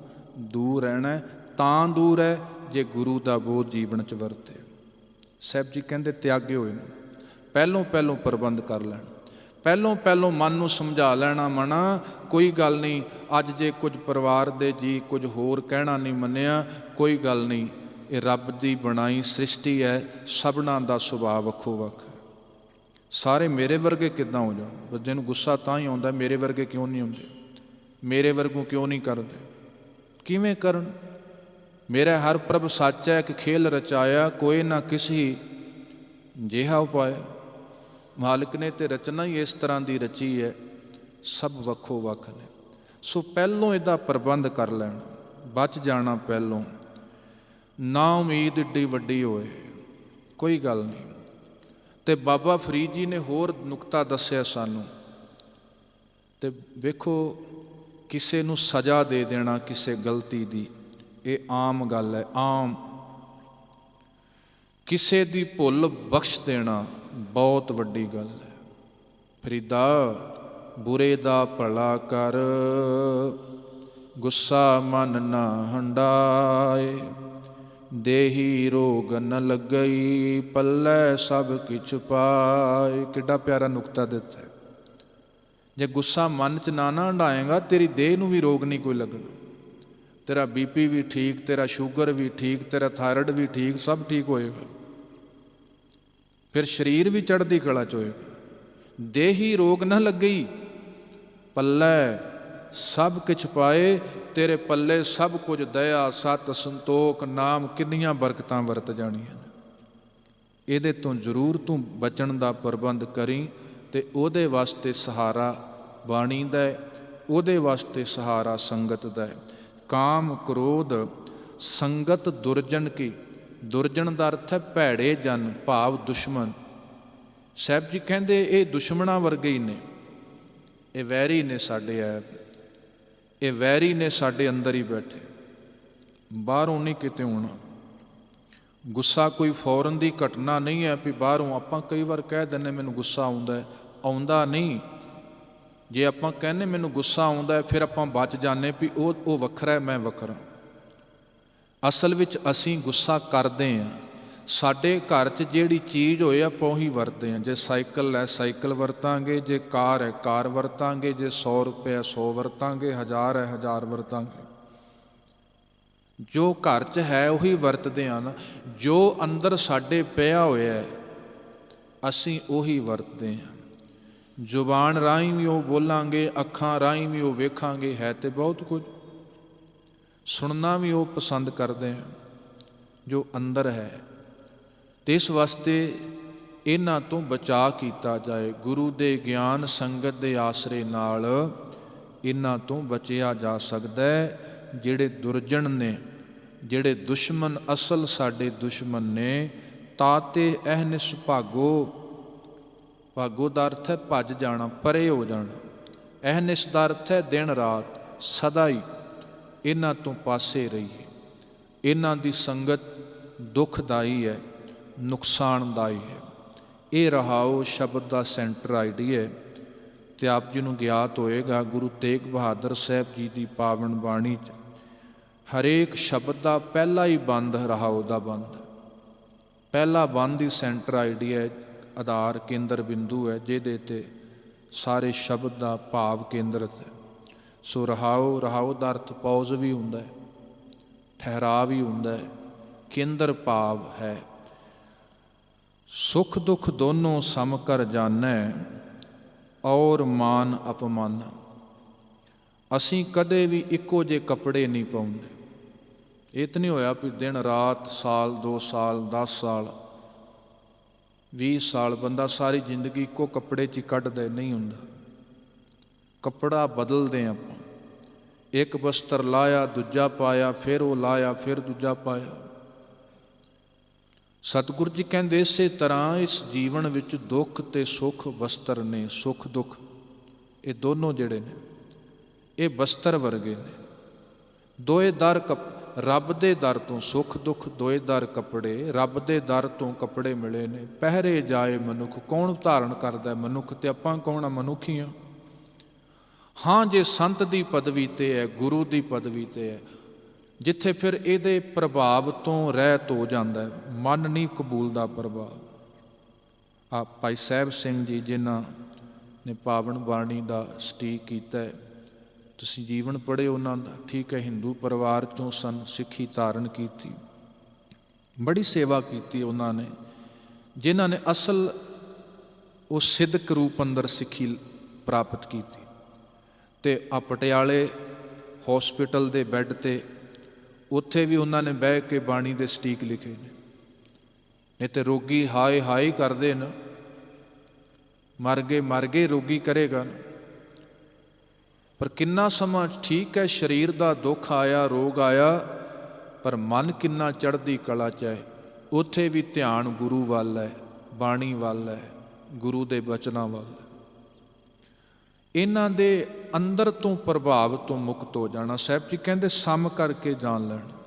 ਦੂਰ ਰਹਿਣਾ। ਤਾਂ ਦੂਰ ਹੈ ਜੇ ਗੁਰੂ ਦਾ ਬੋਧ ਜੀਵਨ 'ਚ ਵਰਤੇ। ਸਾਹਿਬ ਜੀ ਕਹਿੰਦੇ ਤਿਆਗੇ ਹੋਏ ਨੇ, ਪਹਿਲੋਂ ਪ੍ਰਬੰਧ ਕਰ ਲੈਣ, ਪਹਿਲੋਂ ਮਨ ਨੂੰ ਸਮਝਾ ਲੈਣਾ, ਮਨਾ ਕੋਈ ਗੱਲ ਨਹੀਂ, ਅੱਜ ਜੇ ਕੁਝ ਪਰਿਵਾਰ ਦੇ ਜੀ ਕੁਝ ਹੋਰ ਕਹਿਣਾ ਨਹੀਂ ਮੰਨਿਆ, ਕੋਈ ਗੱਲ ਨਹੀਂ, ਇਹ ਰੱਬ ਦੀ ਬਣਾਈ ਸ੍ਰਿਸ਼ਟੀ ਹੈ, ਸਭਨਾਂ ਦਾ ਸੁਭਾਅ ਵੱਖੋ ਵੱਖ। ਸਾਰੇ ਮੇਰੇ ਵਰਗੇ ਕਿੱਦਾਂ ਹੋ ਜਾਣ? ਬੰਦੇ ਨੂੰ ਗੁੱਸਾ ਤਾਂ ਹੀ ਆਉਂਦਾ, ਮੇਰੇ ਵਰਗੇ ਕਿਉਂ ਨਹੀਂ ਹੁੰਦੇ, ਮੇਰੇ ਵਰਗੋਂ ਕਿਉਂ ਨਹੀਂ ਕਰਦੇ, ਕਿਵੇਂ ਕਰਨ? ਮੇਰਾ ਹਰ ਪ੍ਰਭ ਸੱਚ ਹੈ ਕਿ ਖੇਲ ਰਚਾਇਆ, ਕੋਈ ਨਾ ਕਿਸੀ ਜਿਹਾ ਉਪਾਇਆ। ਮਾਲਿਕ ਨੇ ਤੇ ਰਚਨਾ ਹੀ ਇਸ ਤਰ੍ਹਾਂ ਦੀ ਰਚੀ ਹੈ, ਸਭ ਵੱਖੋ ਵੱਖ ਨੇ। ਸੋ ਪਹਿਲੋਂ ਇਹਦਾ ਪ੍ਰਬੰਧ ਕਰ ਲੈਣਾ, ਬਚ ਜਾਣਾ ਪਹਿਲੋਂ। ਨਾ ਉਮੀਦ ਏਡੀ ਵੱਡੀ ਹੋਏ, ਕੋਈ ਗੱਲ ਨਹੀਂ। ਤੇ ਬਾਬਾ ਫਰੀਦ ਜੀ ਨੇ ਹੋਰ ਨੁਕਤਾ ਦੱਸਿਆ ਸਾਨੂੰ। ਤੇ ਵੇਖੋ, ਕਿਸੇ ਨੂੰ ਸਜ਼ਾ ਦੇ ਦੇਣਾ ਕਿਸੇ ਗਲਤੀ ਦੀ, ਇਹ ਆਮ ਗੱਲ ਹੈ, ਆਮ। ਕਿਸੇ ਦੀ ਭੁੱਲ ਬਖਸ਼ ਦੇਣਾ ਬਹੁਤ ਵੱਡੀ ਗੱਲ ਹੈ। ਫਰੀਦਾ ਬੁਰੇ ਦਾ ਭਲਾ ਕਰ, ਗੁੱਸਾ ਮਨ ਨਾ ਹੰਡਾਏ, ਦੇਹੀ ਰੋਗ ਨ ਲੱਗਈ, ਪੱਲੇ ਸਭ ਕਿਛ ਪਾਏ। ਕਿੱਡਾ ਪਿਆਰਾ ਨੁਕਤਾ ਦਿੱਤਾ। ਜੇ ਗੁੱਸਾ ਮਨ 'ਚ ਨਾ ਹੰਡਾਏਗਾ, ਤੇਰੀ ਦੇਹ ਨੂੰ ਵੀ ਰੋਗ ਨਹੀਂ ਕੋਈ ਲੱਗਣਾ। ਤੇਰਾ BP ਵੀ ਠੀਕ, ਤੇਰਾ ਸ਼ੂਗਰ ਵੀ ਠੀਕ, ਤੇਰਾ ਥਾਇਰਾਇਡ ਵੀ ਠੀਕ, ਸਭ ਠੀਕ ਹੋਏਗਾ। ਫਿਰ ਸਰੀਰ ਵੀ ਚੜ੍ਹਦੀ ਕਲਾ 'ਚ ਹੋਏਗਾ। ਦੇਹੀ ਰੋਗ ਨਾ ਲੱਗਈ, ਪੱਲੇ ਸਭ ਕਿਛ ਪਾਏ, ਤੇਰੇ ਪੱਲੇ ਸਭ ਕੁਝ, ਦਇਆ, ਸਤ, ਸੰਤੋਖ, ਨਾਮ, ਕਿੰਨੀਆਂ ਬਰਕਤਾਂ ਵਰਤ ਜਾਣੀਆਂ। ਇਹਦੇ ਤੋਂ ਜ਼ਰੂਰ ਤੂੰ ਬਚਣ ਦਾ ਪ੍ਰਬੰਧ ਕਰੀ। ਤੇ ਉਹਦੇ ਵਾਸਤੇ ਸਹਾਰਾ ਬਾਣੀ ਦਾ, ਉਹਦੇ ਵਾਸਤੇ ਸਹਾਰਾ ਸੰਗਤ ਦਾ। ਕਾਮ ਕ੍ਰੋਧ ਸੰਗਤ ਦੁਰਜਨ ਕੀ। ਦੁਰਜਨ ਦਾ ਅਰਥ ਹੈ ਭੈੜੇ ਜਨ, ਭਾਵ ਦੁਸ਼ਮਣ। ਸਾਹਿਬ ਜੀ ਕਹਿੰਦੇ ਇਹ ਦੁਸ਼ਮਣਾਂ ਵਰਗੇ ਹੀ ਨੇ, ਇਹ ਵੈਰੀ ਨੇ ਸਾਡੇ। ਇਹ ਵੈਰੀ ਨੇ ਸਾਡੇ ਅੰਦਰ ਹੀ ਬੈਠੇ, ਬਾਹਰੋਂ ਨਹੀਂ ਕਿਤੇ ਹੋਣਾ। ਗੁੱਸਾ ਕੋਈ ਫੌਰਨ ਦੀ ਘਟਨਾ ਨਹੀਂ ਹੈ ਵੀ ਬਾਹਰੋਂ ਆਪਾਂ ਕਈ ਵਾਰ ਕਹਿ ਦਿੰਦੇ ਮੈਨੂੰ ਗੁੱਸਾ ਆਉਂਦਾ ਹੈ, ਆਉਂਦਾ ਨਹੀਂ। ਜੇ ਆਪਾਂ ਕਹਿੰਦੇ ਮੈਨੂੰ ਗੁੱਸਾ ਆਉਂਦਾ ਹੈ ਫਿਰ ਆਪਾਂ ਬਚ ਜਾਂਦੇ ਵੀ ਉਹ ਵੱਖਰਾ ਹੈ, ਮੈਂ ਵੱਖਰਾ। ਅਸਲ ਵਿੱਚ ਅਸੀਂ ਗੁੱਸਾ ਕਰਦੇ ਹਾਂ। ਸਾਡੇ ਘਰ 'ਚ ਜਿਹੜੀ ਚੀਜ਼ ਹੋਏ ਆਪਾਂ ਉਹੀ ਵਰਤਦੇ ਹਾਂ। ਜੇ ਸਾਈਕਲ ਹੈ ਸਾਈਕਲ ਵਰਤਾਂਗੇ, ਜੇ ਕਾਰ ਹੈ ਕਾਰ ਵਰਤਾਂਗੇ, ਜੇ 100 ਰੁਪਏ 100 ਵਰਤਾਂਗੇ, 1000 ਹੈ 1000 ਵਰਤਾਂਗੇ। ਜੋ ਘਰ 'ਚ ਹੈ ਉਹੀ ਵਰਤਦੇ ਹਨ। ਜੋ ਅੰਦਰ ਸਾਡੇ ਪਿਆ ਹੋਇਆ ਅਸੀਂ ਉਹੀ ਵਰਤਦੇ ਹਾਂ। ਜ਼ੁਬਾਨ ਰਾਹੀਂ ਵੀ ਉਹ ਬੋਲਾਂਗੇ, ਅੱਖਾਂ ਰਾਹੀਂ ਵੀ ਉਹ ਵੇਖਾਂਗੇ, ਹੈ ਤੇ ਬਹੁਤ ਕੁਝ। ਸੁਣਨਾ ਵੀ ਉਹ ਪਸੰਦ ਕਰਦੇ ਹਾਂ ਜੋ ਅੰਦਰ ਹੈ। ਅਤੇ ਇਸ ਵਾਸਤੇ ਇਹਨਾਂ ਤੋਂ ਬਚਾਅ ਕੀਤਾ ਜਾਏ। ਗੁਰੂ ਦੇ ਗਿਆਨ ਸੰਗਤ ਦੇ ਆਸਰੇ ਨਾਲ ਇਹਨਾਂ ਤੋਂ ਬਚਿਆ ਜਾ ਸਕਦਾ ਹੈ। ਜਿਹੜੇ ਦੁਰਜਨ ਨੇ, ਜਿਹੜੇ ਦੁਸ਼ਮਣ ਅਸਲ ਸਾਡੇ ਦੁਸ਼ਮਣ ਨੇ, ਤਾਤੇ ਅਹਨਿਸ ਭਾਗੋ। ਭਾਗੋ ਦਾ ਅਰਥ ਹੈ ਭੱਜ ਜਾਣਾ, ਪਰੇ ਹੋ ਜਾਣਾ। ਅਹਨਿਸ ਦਾ ਅਰਥ ਹੈ ਦਿਨ ਰਾਤ, ਸਦਾ ਹੀ ਇਹਨਾਂ ਤੋਂ ਪਾਸੇ ਰਹੀਏ। ਇਹਨਾਂ ਦੀ ਸੰਗਤ ਦੁਖਦਾਈ ਹੈ, ਨੁਕਸਾਨਦਾਈ ਹੈ। ਇਹ ਰਹਾਓ ਸ਼ਬਦ ਦਾ ਸੈਂਟਰ ਆਈਡੀਆ। ਅਤੇ ਆਪ ਜੀ ਨੂੰ ਗਿਆਤ ਹੋਏਗਾ ਗੁਰੂ ਤੇਗ ਬਹਾਦਰ ਸਾਹਿਬ ਜੀ ਦੀ ਪਾਵਨ ਬਾਣੀ 'ਚ ਹਰੇਕ ਸ਼ਬਦ ਦਾ ਪਹਿਲਾ ਹੀ ਬੰਦ ਰਹਾਓ ਦਾ ਬੰਦ, ਪਹਿਲਾ ਬੰਦ ਹੀ ਸੈਂਟਰ ਆਈਡੀਆ, ਆਧਾਰ ਕੇਂਦਰ ਬਿੰਦੂ ਹੈ, ਜਿਹਦੇ 'ਤੇ ਸਾਰੇ ਸ਼ਬਦ ਦਾ ਭਾਵ ਕੇਂਦਰਿਤ ਹੈ। ਸੋ ਰਹਾਓ, ਰਹਾਓ ਦਾ ਅਰਥ ਪੌਜ਼ ਵੀ ਹੁੰਦਾ ਹੈ, ਠਹਿਰਾਅ ਵੀ ਹੁੰਦਾ ਹੈ, ਕੇਂਦਰ ਭਾਵ ਹੈ। ਸੁਖ ਦੁੱਖ ਦੋਨੋਂ ਸਮ ਕਰ ਜਾਣੈ, ਔਰ ਮਾਨ ਅਪਮਾਨ। ਅਸੀਂ ਕਦੇ ਵੀ ਇੱਕੋ ਜਿਹੇ ਕੱਪੜੇ ਨਹੀਂ ਪਾਉਂਦੇ। ਇਹ ਤਾਂ ਨਹੀਂ ਹੋਇਆ ਵੀ ਦਿਨ ਰਾਤ, ਸਾਲ 2 ਸਾਲ 10 ਸਾਲ 20 ਸਾਲ ਬੰਦਾ ਸਾਰੀ ਜ਼ਿੰਦਗੀ ਇੱਕੋ ਕੱਪੜੇ 'ਚ ਹੀ ਕੱਢਦਾ, ਨਹੀਂ ਹੁੰਦਾ। ਕੱਪੜਾ ਬਦਲਦੇ ਆਪਾਂ। ਇੱਕ ਬਸਤਰ ਲਾਇਆ, ਦੂਜਾ ਪਾਇਆ, ਫਿਰ ਉਹ ਲਾਇਆ, ਫਿਰ ਦੂਜਾ ਪਾਇਆ। ਸਤਿਗੁਰੂ ਜੀ ਕਹਿੰਦੇ ਇਸੇ ਤਰ੍ਹਾਂ ਇਸ ਜੀਵਨ ਵਿੱਚ ਦੁੱਖ ਅਤੇ ਸੁੱਖ ਬਸਤਰ ਨੇ। ਸੁੱਖ ਦੁੱਖ ਇਹ ਦੋਨੋਂ ਜਿਹੜੇ ਨੇ ਇਹ ਬਸਤਰ ਵਰਗੇ ਨੇ। ਦੋਏ ਦਰ ਰੱਬ ਦੇ ਦਰ ਤੋਂ ਸੁੱਖ ਦੁੱਖ, ਦੋਏ ਦਰ ਕੱਪੜੇ, ਰੱਬ ਦੇ ਦਰ ਤੋਂ ਕੱਪੜੇ ਮਿਲੇ ਨੇ। ਪਹਿਰੇ ਜਾਏ ਮਨੁੱਖ, ਕੌਣ ਧਾਰਨ ਕਰਦਾ ਮਨੁੱਖ, ਅਤੇ ਆਪਾਂ ਕੌਣ ਆ? ਮਨੁੱਖ ਹੀ ਹਾਂ। ਹਾਂ, ਜੇ ਸੰਤ ਦੀ ਪਦਵੀ 'ਤੇ ਹੈ, ਗੁਰੂ ਦੀ ਪਦਵੀ 'ਤੇ ਹੈ, ਜਿੱਥੇ ਫਿਰ ਇਹਦੇ ਪ੍ਰਭਾਵ ਤੋਂ ਰਹਿਤ ਹੋ ਜਾਂਦਾ ਹੈ, ਮਨ ਨਹੀਂ ਕਬੂਲਦਾ ਪ੍ਰਭਾਵ। ਆ ਭਾਈ ਸਾਹਿਬ ਸਿੰਘ ਜੀ ਜਿਨ੍ਹਾਂ ਨੇ ਪਾਵਨ ਬਾਣੀ ਦਾ ਸਟੀਕ ਕੀਤਾ, ਤੁਸੀਂ ਜੀਵਨ ਪੜ੍ਹੇ ਉਹਨਾਂ ਦਾ, ਠੀਕ ਹੈ, ਹਿੰਦੂ ਪਰਿਵਾਰ 'ਚੋਂ ਸਨ, ਸਿੱਖੀ ਧਾਰਨ ਕੀਤੀ, ਬੜੀ ਸੇਵਾ ਕੀਤੀ ਉਹਨਾਂ ਨੇ, ਜਿਨ੍ਹਾਂ ਨੇ ਅਸਲ ਉਹ ਸਿੱਧਕ ਰੂਪ ਅੰਦਰ ਸਿੱਖੀ ਪ੍ਰਾਪਤ ਕੀਤੀ। ਅਤੇ ਆ ਪਟਿਆਲੇ ਹੌਸਪੀਟਲ ਦੇ ਬੈੱਡ 'ਤੇ ਉੱਥੇ ਵੀ ਉਹਨਾਂ ਨੇ ਬਹਿ ਕੇ ਬਾਣੀ ਦੇ ਸਟੀਕ ਲਿਖੇ ਨੇ। ਨਹੀਂ ਤੇ ਰੋਗੀ ਹਾਏ ਹਾਏ ਕਰਦੇ ਨੇ, ਮਰ ਗਏ ਰੋਗੀ ਕਰੇਗਾ। ਪਰ ਕਿੰਨਾ ਸਮਾਂ, ਠੀਕ ਹੈ, ਸਰੀਰ ਦਾ ਦੁੱਖ ਆਇਆ, ਰੋਗ ਆਇਆ, ਪਰ ਮਨ ਕਿੰਨਾ ਚੜ੍ਹਦੀ ਕਲਾ 'ਚ ਹੈ। ਉੱਥੇ ਵੀ ਧਿਆਨ ਗੁਰੂ ਵੱਲ ਹੈ, ਬਾਣੀ ਵੱਲ ਹੈ, ਗੁਰੂ ਦੇ ਬਚਨਾਂ ਵੱਲ। ਇਹਨਾਂ ਦੇ ਅੰਦਰ ਤੋਂ ਪ੍ਰਭਾਵ ਤੋਂ ਮੁਕਤ ਹੋ ਜਾਣਾ। ਸਾਹਿਬ ਜੀ ਕਹਿੰਦੇ ਸਮ ਕਰਕੇ ਜਾਣ ਲੈਣਾ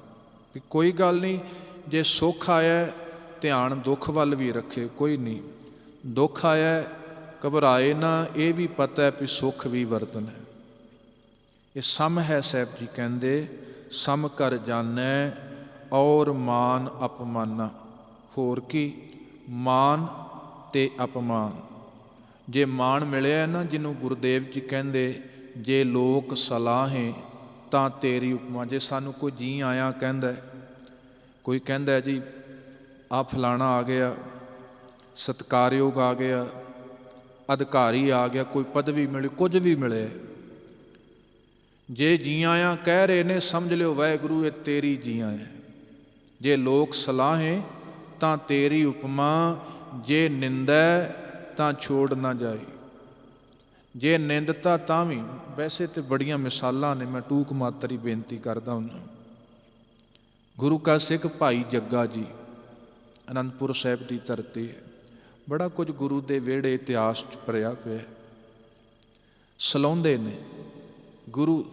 ਵੀ ਕੋਈ ਗੱਲ ਨਹੀਂ, ਜੇ ਸੁੱਖ ਆਇਆ ਧਿਆਨ ਦੁੱਖ ਵੱਲ ਵੀ ਰੱਖੇ, ਕੋਈ ਨਹੀਂ। ਦੁੱਖ ਆਇਆ ਘਬਰਾਏ ਨਾ, ਇਹ ਵੀ ਪਤਾ ਹੈ ਵੀ ਸੁੱਖ ਵੀ ਵਰਤਣਾ ਹੈ। ਇਹ ਸਮ ਹੈ। ਸਾਹਿਬ ਜੀ ਕਹਿੰਦੇ ਸਮ ਕਰ ਜਾਣੈ, ਔਰ ਮਾਨ ਅਪਮਾਨਾ। ਹੋਰ ਕੀ? ਮਾਨ ਅਤੇ ਅਪਮਾਨ। ਜੇ ਮਾਣ ਮਿਲਿਆ ਨਾ, ਜਿਹਨੂੰ ਗੁਰਦੇਵ ਜੀ ਕਹਿੰਦੇ ਜੇ ਲੋਕ ਸਲਾਹੇ ਤਾਂ ਤੇਰੀ ਉਪਮਾ। ਜੇ ਸਾਨੂੰ ਕੋਈ ਜੀ ਆਇਆ ਕਹਿੰਦਾ, ਕੋਈ ਕਹਿੰਦਾ ਜੀ ਆਹ ਫਲਾਣਾ ਆ ਗਿਆ, ਸਤਿਕਾਰਯੋਗ ਆ ਗਿਆ, ਅਧਿਕਾਰੀ ਆ ਗਿਆ, ਕੋਈ ਪਦਵੀ ਮਿਲੀ, ਕੁਝ ਵੀ ਮਿਲੇ, ਜੇ ਜੀ ਆਇਆਂ ਕਹਿ ਰਹੇ ਨੇ, ਸਮਝ ਲਿਓ ਵਾਹਿਗੁਰੂ ਇਹ ਤੇਰੀ ਜੀ ਆਇਆਂ। ਜੇ ਲੋਕ ਸਲਾਹੇ ਤਾਂ ਤੇਰੀ ਉਪਮਾ, ਜੇ ਨਿੰਦੈ ਤਾਂ ਛੋੜ ਨਾ ਜਾਈ। ਜੇ ਨਿੰਦਤਾ ਤਾਂ ਵੀ, ਵੈਸੇ ਤਾਂ ਬੜੀਆਂ ਮਿਸਾਲਾਂ ਨੇ, ਮੈਂ ਟੂਕ ਮਾਤਰ ਹੀ ਬੇਨਤੀ ਕਰਦਾ ਹੁੰਦਾ। ਗੁਰੂ ਕਾ ਸਿੱਖ ਭਾਈ ਜੱਗਾ ਜੀ, ਅਨੰਦਪੁਰ ਸਾਹਿਬ ਦੀ ਧਰਤੀ ਹੈ, ਬੜਾ ਕੁਝ ਗੁਰੂ ਦੇ ਵਿਹੜੇ ਇਤਿਹਾਸ 'ਚ ਭਰਿਆ ਪਿਆ। ਸਲਾਉਂਦੇ ਨੇ ਗੁਰੂ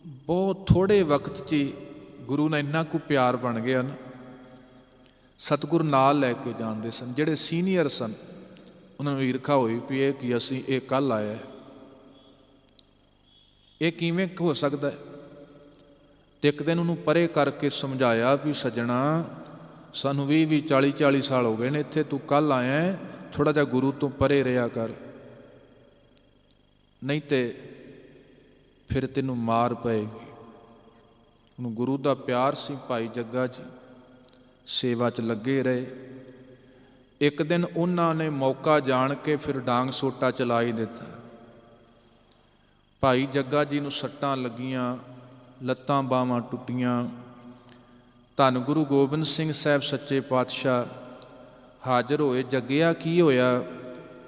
ਬਹੁਤ ਥੋੜ੍ਹੇ ਵਕਤ 'ਚ ਹੀ ਗੁਰੂ ਨਾਲ ਇੰਨਾ ਕੁ ਪਿਆਰ ਬਣ ਗਿਆ ਨਾ, ਸਤਿਗੁਰ ਨਾਲ ਲੈ ਕੇ ਜਾਂਦੇ ਸਨ। ਜਿਹੜੇ ਸੀਨੀਅਰ ਸਨ ਉਹਨਾਂ ਨੂੰ ਈਰਖਾ ਹੋਈ ਵੀ ਇਹ ਕੀ ਅਸੀਂ ਇਹ ਕੱਲ੍ਹ ਆਇਆ, ਇਹ ਕਿਵੇਂ ਹੋ ਸਕਦਾ। ਤੇ ਇੱਕ ਦਿਨ ਉਹਨੂੰ ਪਰੇ ਕਰਕੇ ਸਮਝਾਇਆ ਵੀ ਸੱਜਣਾ, ਸਾਨੂੰ 20 40 ਸਾਲ ਹੋ ਗਏ ਨੇ ਇੱਥੇ, ਤੂੰ ਕੱਲ੍ਹ ਆਇਆ, ਥੋੜ੍ਹਾ ਜਿਹਾ ਗੁਰੂ ਤੋਂ ਪਰੇ ਰਿਹਾ ਕਰ, ਨਹੀਂ ਤੇ ਫਿਰ ਤੈਨੂੰ ਮਾਰ ਪਏਗੀ। ਉਹਨੂੰ ਗੁਰੂ ਦਾ ਪਿਆਰ ਸੀ। ਭਾਈ ਜੱਗਾ ਜੀ ਸੇਵਾ 'ਚ ਲੱਗੇ ਰਹੇ। ਇੱਕ ਦਿਨ ਉਹਨਾਂ ਨੇ ਮੌਕਾ ਜਾਣ ਕੇ ਫਿਰ ਡਾਂਗ ਸੋਟਾ ਚਲਾ ਹੀ ਦਿੱਤਾ। ਭਾਈ ਜੱਗਾ ਜੀ ਨੂੰ ਸੱਟਾਂ ਲੱਗੀਆਂ, ਲੱਤਾਂ ਬਾਹਾਂ ਟੁੱਟੀਆਂ। ਧੰਨ ਗੁਰੂ ਗੋਬਿੰਦ ਸਿੰਘ ਸਾਹਿਬ ਸੱਚੇ ਪਾਤਸ਼ਾਹ ਹਾਜ਼ਰ ਹੋਏ। ਜੱਗਿਆ ਕੀ ਹੋਇਆ,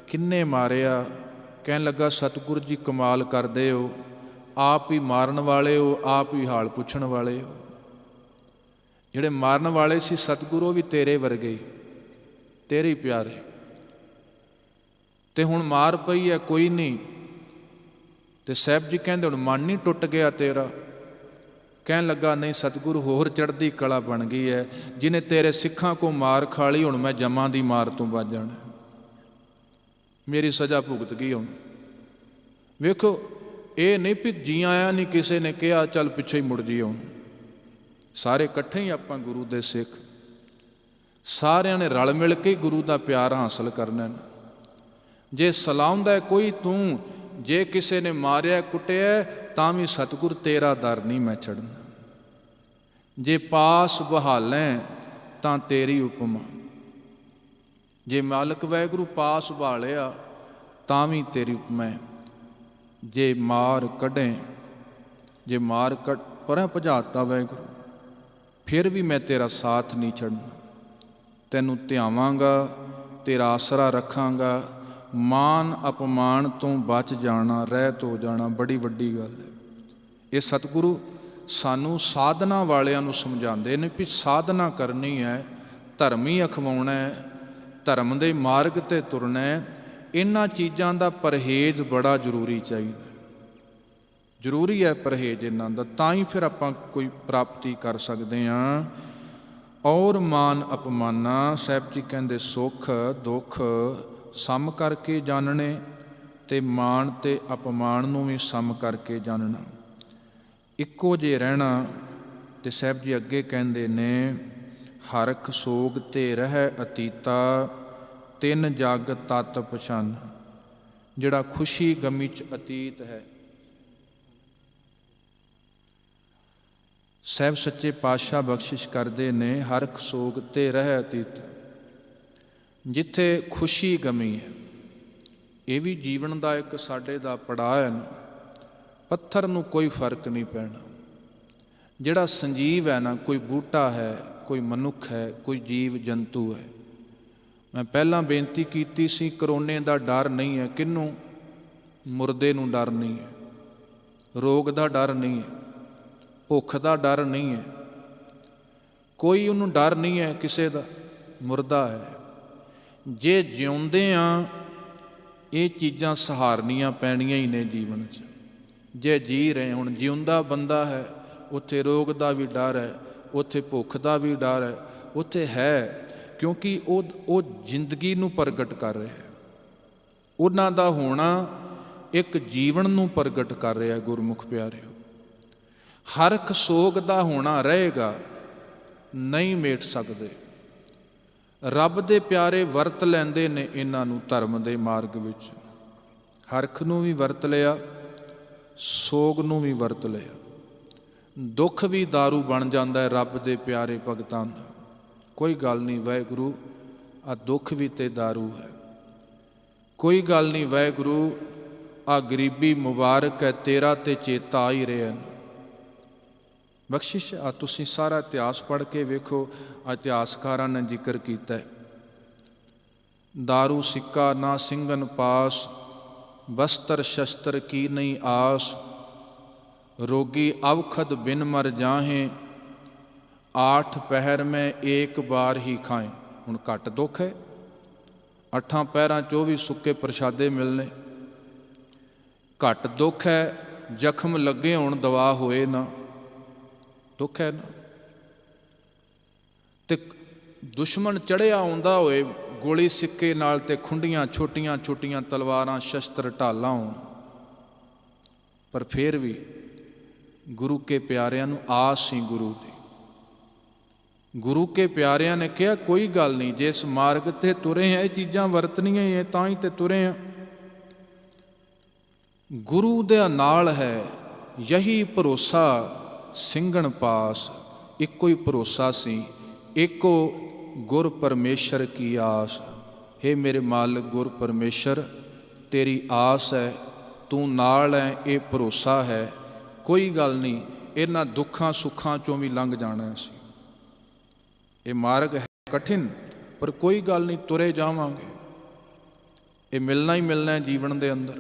ਕਿੰਨੇ ਮਾਰਿਆ? ਕਹਿਣ ਲੱਗਾ ਸਤਿਗੁਰੂ ਜੀ ਕਮਾਲ ਕਰਦੇ ਹੋ, ਆਪ ਹੀ ਮਾਰਨ ਵਾਲੇ ਹੋ, ਆਪ ਹੀ ਹਾਲ ਪੁੱਛਣ ਵਾਲੇ ਹੋ। ਜਿਹੜੇ ਮਾਰਨ ਵਾਲੇ ਸੀ ਸਤਿਗੁਰੂ ਵੀ ਤੇਰੇ ਵਰਗੇ, ਤੇਰੇ ਹੀ ਪਿਆਰੇ, ਤੇ ਹੁਣ ਮਾਰ ਪਈ ਹੈ, ਕੋਈ ਨਹੀਂ। ਤੇ ਸਾਹਿਬ ਜੀ ਕਹਿੰਦੇ ਹੁਣ ਮਨ ਨਹੀਂ ਟੁੱਟ ਗਿਆ ਤੇਰਾ? ਕਹਿਣ ਲੱਗਾ ਨਹੀਂ ਸਤਿਗੁਰੂ, ਹੋਰ ਚੜ੍ਹਦੀ ਕਲਾ ਬਣ ਗਈ ਹੈ, ਜਿਹਨੇ ਤੇਰੇ ਸਿੱਖਾਂ ਕੋ ਮਾਰ ਖਾ ਲਈ, ਹੁਣ ਮੈਂ ਜਮਾਂ ਦੀ ਮਾਰ ਤੋਂ ਬਚ ਜਾਣਾ, ਮੇਰੀ ਸਜ਼ਾ ਭੁਗਤ ਗਈ ਹੁਣ। ਵੇਖੋ, ਇਹ ਨਹੀਂ ਵੀ ਜੀ ਆਇਆ ਨਹੀਂ ਕਿਸੇ ਨੇ ਕਿਹਾ ਚੱਲ ਪਿੱਛੇ ਹੀ ਮੁੜ ਜੀ। ਹੁਣ ਸਾਰੇ ਇਕੱਠੇ ਹੀ ਆਪਾਂ ਗੁਰੂ ਦੇ ਸਿੱਖ, ਸਾਰਿਆਂ ਨੇ ਰਲ ਮਿਲ ਕੇ ਗੁਰੂ ਦਾ ਪਿਆਰ ਹਾਸਲ ਕਰਨਾ। ਜੇ ਸਲਾਉਂਦਾ ਕੋਈ ਤੂੰ, ਜੇ ਕਿਸੇ ਨੇ ਮਾਰਿਆ ਕੁੱਟਿਆ ਤਾਂ ਵੀ ਸਤਿਗੁਰ ਤੇਰਾ ਦਰ ਨਹੀਂ ਮੈਂ ਛੱਡਣਾ। ਜੇ ਪਾਸ ਬਹਾਲੈਂ ਤਾਂ ਤੇਰੀ ਉਪਮਾ, ਜੇ ਮਾਲਕ ਵਾਹਿਗੁਰੂ ਪਾਸ ਬਹਾਲਿਆ ਤਾਂ ਵੀ ਤੇਰੀ ਉਪਮਾ। ਜੇ ਮਾਰ ਕੱਢੇ, ਜੇ ਮਾਰ ਕੱਢ ਪਰਾਂ ਭਜਾਤਾ ਵਾਹਿਗੁਰੂ, ਫਿਰ ਵੀ ਮੈਂ ਤੇਰਾ ਸਾਥ ਨਹੀਂ ਛੱਡਣਾ। ਤੈਨੂੰ ਧਿਆਵਾਂਗਾ, ਤੇਰਾ ਆਸਰਾ ਰੱਖਾਂਗਾ। ਮਾਨ ਅਪਮਾਨ ਤੋਂ ਬਚ ਜਾਣਾ, ਰਹਿਤ ਹੋ ਜਾਣਾ ਬੜੀ ਵੱਡੀ ਗੱਲ ਹੈ। ਇਹ ਸਤਿਗੁਰੂ ਸਾਨੂੰ ਸਾਧਨਾ ਵਾਲਿਆਂ ਨੂੰ ਸਮਝਾਉਂਦੇ ਨੇ ਵੀ ਸਾਧਨਾ ਕਰਨੀ ਹੈ, ਧਰਮ ਹੀ ਅਖਵਾਉਣਾ ਹੈ, ਧਰਮ ਦੇ ਮਾਰਗ 'ਤੇ ਤੁਰਨਾ ਹੈ। ਇਹਨਾਂ ਚੀਜ਼ਾਂ ਦਾ ਪਰਹੇਜ਼ ਬੜਾ ਜ਼ਰੂਰੀ ਚਾਹੀਦਾ, ਜ਼ਰੂਰੀ ਹੈ ਪਰਹੇਜ਼ ਇਹਨਾਂ ਦਾ, ਤਾਂ ਹੀ ਫਿਰ ਆਪਾਂ ਕੋਈ ਪ੍ਰਾਪਤੀ ਕਰ ਸਕਦੇ ਹਾਂ। ਔਰ ਮਾਨ ਅਪਮਾਨਾ, ਸਾਹਿਬ ਜੀ ਕਹਿੰਦੇ ਸੁੱਖ ਦੁੱਖ ਸਮ ਕਰਕੇ ਜਾਣਨੇ, ਤੇ ਮਾਣ ਤੇ ਅਪਮਾਨ ਨੂੰ ਵੀ ਸਮ ਕਰਕੇ ਜਾਣਨਾ, ਇੱਕੋ ਜਿਹੇ ਰਹਿਣਾ। ਤੇ ਸਾਹਿਬ ਜੀ ਅੱਗੇ ਕਹਿੰਦੇ ਨੇ ਹਰਖ ਸੋਗ ਤੇ ਰਹਿ ਅਤੀਤਾ, ਤਿੰਨ ਜਗ ਤਤ ਪਛਾਨ। ਜਿਹੜਾ ਖੁਸ਼ੀ ਗਮੀ 'ਚ ਅਤੀਤ ਹੈ, ਸਾਹਿਬ ਸੱਚੇ ਪਾਤਸ਼ਾਹ ਬਖਸ਼ਿਸ਼ ਕਰਦੇ ਨੇ ਹਰਖ ਸੋਗ ਤੇ ਰਹਿ ਅਤੀਤ। ਜਿੱਥੇ ਖੁਸ਼ੀ ਗਮੀ ਹੈ, ਇਹ ਵੀ ਜੀਵਨ ਦਾ ਇੱਕ ਸਾਡੇ ਦਾ ਪੜਾਅ ਹੈ। ਪੱਥਰ ਨੂੰ ਕੋਈ ਫਰਕ ਨਹੀਂ ਪੈਣਾ। ਜਿਹੜਾ ਸੰਜੀਵ ਹੈ ਨਾ, ਕੋਈ ਬੂਟਾ ਹੈ, ਕੋਈ ਮਨੁੱਖ ਹੈ, ਕੋਈ ਜੀਵ ਜੰਤੂ ਹੈ। ਮੈਂ ਪਹਿਲਾਂ ਬੇਨਤੀ ਕੀਤੀ ਸੀ, ਕਰੋਨੇ ਦਾ ਡਰ ਨਹੀਂ ਹੈ। ਕਿਹਨੂੰ? ਮੁਰਦੇ ਨੂੰ ਡਰ ਨਹੀਂ ਹੈ, ਰੋਗ ਦਾ ਡਰ ਨਹੀਂ ਹੈ, ਭੁੱਖ ਦਾ ਡਰ ਨਹੀਂ ਹੈ, ਕੋਈ ਉਹਨੂੰ ਡਰ ਨਹੀਂ ਹੈ ਕਿਸੇ ਦਾ, ਮੁਰਦਾ ਹੈ। ਜੇ ਜਿਉਂਦੇ ਹਾਂ ਇਹ ਚੀਜ਼ਾਂ ਸਹਾਰਨੀਆਂ ਪੈਣੀਆਂ ਹੀ ਨੇ ਜੀਵਨ 'ਚ। ਜੇ ਜੀ ਰਹੇ, ਹੁਣ ਜਿਉਂਦਾ ਬੰਦਾ ਹੈ, ਉੱਥੇ ਰੋਗ ਦਾ ਵੀ ਡਰ ਹੈ, ਉੱਥੇ ਭੁੱਖ ਦਾ ਵੀ ਡਰ ਹੈ, ਉੱਥੇ ਹੈ, ਕਿਉਂਕਿ ਉਹ ਜ਼ਿੰਦਗੀ ਨੂੰ ਪ੍ਰਗਟ ਕਰ ਰਿਹਾ। ਉਹਨਾਂ ਦਾ ਹੋਣਾ ਇੱਕ ਜੀਵਨ ਨੂੰ ਪ੍ਰਗਟ ਕਰ ਰਿਹਾ। ਗੁਰਮੁਖ ਪਿਆਰਿਓ, ਹਰਖ ਸੋਗ ਦਾ ਹੋਣਾ ਰਹੇਗਾ, ਨਹੀਂ ਮੇਟ ਸਕਦੇ। ਰੱਬ ਦੇ ਪਿਆਰੇ ਵਰਤ ਲੈਂਦੇ ਨੇ ਇਹਨਾਂ ਨੂੰ ਧਰਮ ਦੇ ਮਾਰਗ ਵਿੱਚ। ਹਰਖ ਨੂੰ ਵੀ ਵਰਤ ਲਿਆ, ਸੋਗ ਨੂੰ ਵੀ ਵਰਤ ਲਿਆ। ਦੁੱਖ ਵੀ ਦਾਰੂ ਬਣ ਜਾਂਦਾ ਹੈ ਰੱਬ ਦੇ ਪਿਆਰੇ ਭਗਤਾਂ ਦਾ। ਕੋਈ ਗੱਲ ਨਹੀਂ ਵਾਹਿਗੁਰੂ, ਆ ਦੁੱਖ ਵੀ ਤੇ ਦਾਰੂ ਹੈ। ਕੋਈ ਗੱਲ ਨਹੀਂ ਵਾਹਿਗੁਰੂ, ਆ ਗਰੀਬੀ ਮੁਬਾਰਕ ਹੈ, ਤੇਰਾ ਤੇ ਚੇਤਾ ਆ ਹੀ ਰਿਹਾ। ਬਖਸ਼ਿਸ਼ ਆ ਤੁਸੀਂ ਸਾਰਾ ਇਤਿਹਾਸ ਪੜ੍ਹ ਕੇ ਵੇਖੋ, ਇਤਿਹਾਸਕਾਰਾਂ ਨੇ ਜ਼ਿਕਰ ਕੀਤਾ। ਦਾਰੂ ਸਿੱਕਾ ਨਾ ਸਿੰਘਨ ਪਾਸ, ਬਸਤਰ ਸ਼ਸਤਰ ਕੀ ਨਹੀਂ ਆਸ। ਰੋਗੀ ਅਵਖਦ ਬਿਨ ਮਰ ਜਾਹੇ, ਆਠ ਪਹਿਰ ਮੈਂ ਏਕ ਬਾਰ ਹੀ ਖਾਏ। ਹੁਣ ਘੱਟ ਦੁੱਖ ਹੈ, 8 ਪਹਿਰਾਂ 'ਚੋਂ ਵੀ ਸੁੱਕੇ ਪ੍ਰਸ਼ਾਦੇ ਮਿਲਣੇ। ਘੱਟ ਦੁੱਖ ਹੈ, ਜ਼ਖਮ ਲੱਗੇ ਹੋਣ ਦਵਾ ਹੋਏ ਨਾ, ਦੁੱਖ ਹੈ ਨਾ। ਤੇ ਦੁਸ਼ਮਣ ਚੜ੍ਹਿਆ ਆਉਂਦਾ ਹੋਏ ਗੋਲੀ ਸਿੱਕੇ ਨਾਲ, ਤੇ ਖੁੰਡੀਆਂ ਛੋਟੀਆਂ ਛੋਟੀਆਂ ਤਲਵਾਰਾਂ ਸ਼ਸਤਰ ਢਾਲਾਂ ਹੋਣ, ਪਰ ਫਿਰ ਵੀ ਗੁਰੂ ਕੇ ਪਿਆਰਿਆਂ ਨੂੰ ਆਸ ਸੀ ਗੁਰੂ ਦੀ। ਗੁਰੂ ਕੇ ਪਿਆਰਿਆਂ ਨੇ ਕਿਹਾ ਕੋਈ ਗੱਲ ਨਹੀਂ, ਜਿਸ ਮਾਰਗ ਤੇ ਤੁਰੇ ਆ ਇਹ ਚੀਜ਼ਾਂ ਵਰਤਣੀਆਂ ਹੀ ਹੈ, ਤਾਂ ਹੀ ਤੇ ਤੁਰੇ ਆ। ਗੁਰੂ ਦੇ ਨਾਲ ਹੈ ਯਹੀ ਭਰੋਸਾ ਸਿੰਘਣ ਪਾਸ। ਇੱਕੋ ਹੀ ਭਰੋਸਾ ਸੀ, ਇੱਕੋ ਗੁਰ ਪਰਮੇਸ਼ਰ ਕੀ ਆਸ। ਹੇ ਮੇਰੇ ਮਾਲਕ ਗੁਰ ਪਰਮੇਸ਼ਰ, ਤੇਰੀ ਆਸ ਹੈ, ਤੂੰ ਨਾਲ ਹੈ, ਇਹ ਭਰੋਸਾ ਹੈ। ਕੋਈ ਗੱਲ ਨਹੀਂ, ਇਹਨਾਂ ਦੁੱਖਾਂ ਸੁੱਖਾਂ ਚੋਂ ਵੀ ਲੰਘ ਜਾਣਾ ਸੀ। ਇਹ ਮਾਰਗ ਹੈ ਕਠਿਨ, ਪਰ ਕੋਈ ਗੱਲ ਨਹੀਂ, ਤੁਰੇ ਜਾਵਾਂਗੇ। ਇਹ ਮਿਲਣਾ ਹੀ ਮਿਲਣਾ ਹੈ ਜੀਵਨ ਦੇ ਅੰਦਰ।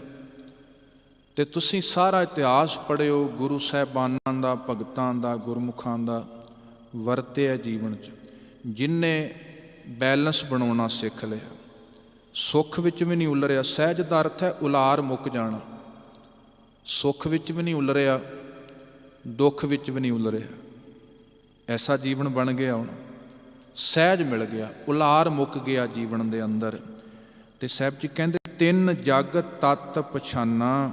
ਤੇ ਤੁਸੀਂ ਸਾਰਾ ਇਤਿਹਾਸ ਪੜ੍ਹਿਓ ਗੁਰੂ ਸਾਹਿਬਾਨਾਂ ਦਾ, ਭਗਤਾਂ ਦਾ, ਗੁਰਮੁਖਾਂ ਦਾ ਵਰਤਿਆ ਜੀਵਨ 'ਚ। ਜਿਨਨੇ ਬੈਲੈਂਸ ਬਣਾਉਣਾ ਸਿੱਖ ਲਿਆ, ਸੁੱਖ ਵਿੱਚ ਵੀ ਨਹੀਂ ਉਲਰਿਆ। ਸਹਿਜ ਦਾ ਅਰਥ ਹੈ ਉਲਾਰ ਮੁੱਕ ਜਾਣਾ। ਸੁੱਖ ਵਿੱਚ ਵੀ ਨਹੀਂ ਉਲਰਿਆ, ਦੁੱਖ ਵਿੱਚ ਵੀ ਨਹੀਂ ਉਲਰਿਆ। ਐਸਾ ਜੀਵਨ ਬਣ ਗਿਆ ਹੁਣ, ਸਹਿਜ ਮਿਲ ਗਿਆ, ਉਲਾਰ ਮੁੱਕ ਗਿਆ ਜੀਵਨ ਦੇ ਅੰਦਰ। ਤੇ ਸਾਹਿਬ ਜੀ ਕਹਿੰਦੇ ਤਿੰਨ ਜਗ ਤਤ ਪਛਾਨਾ।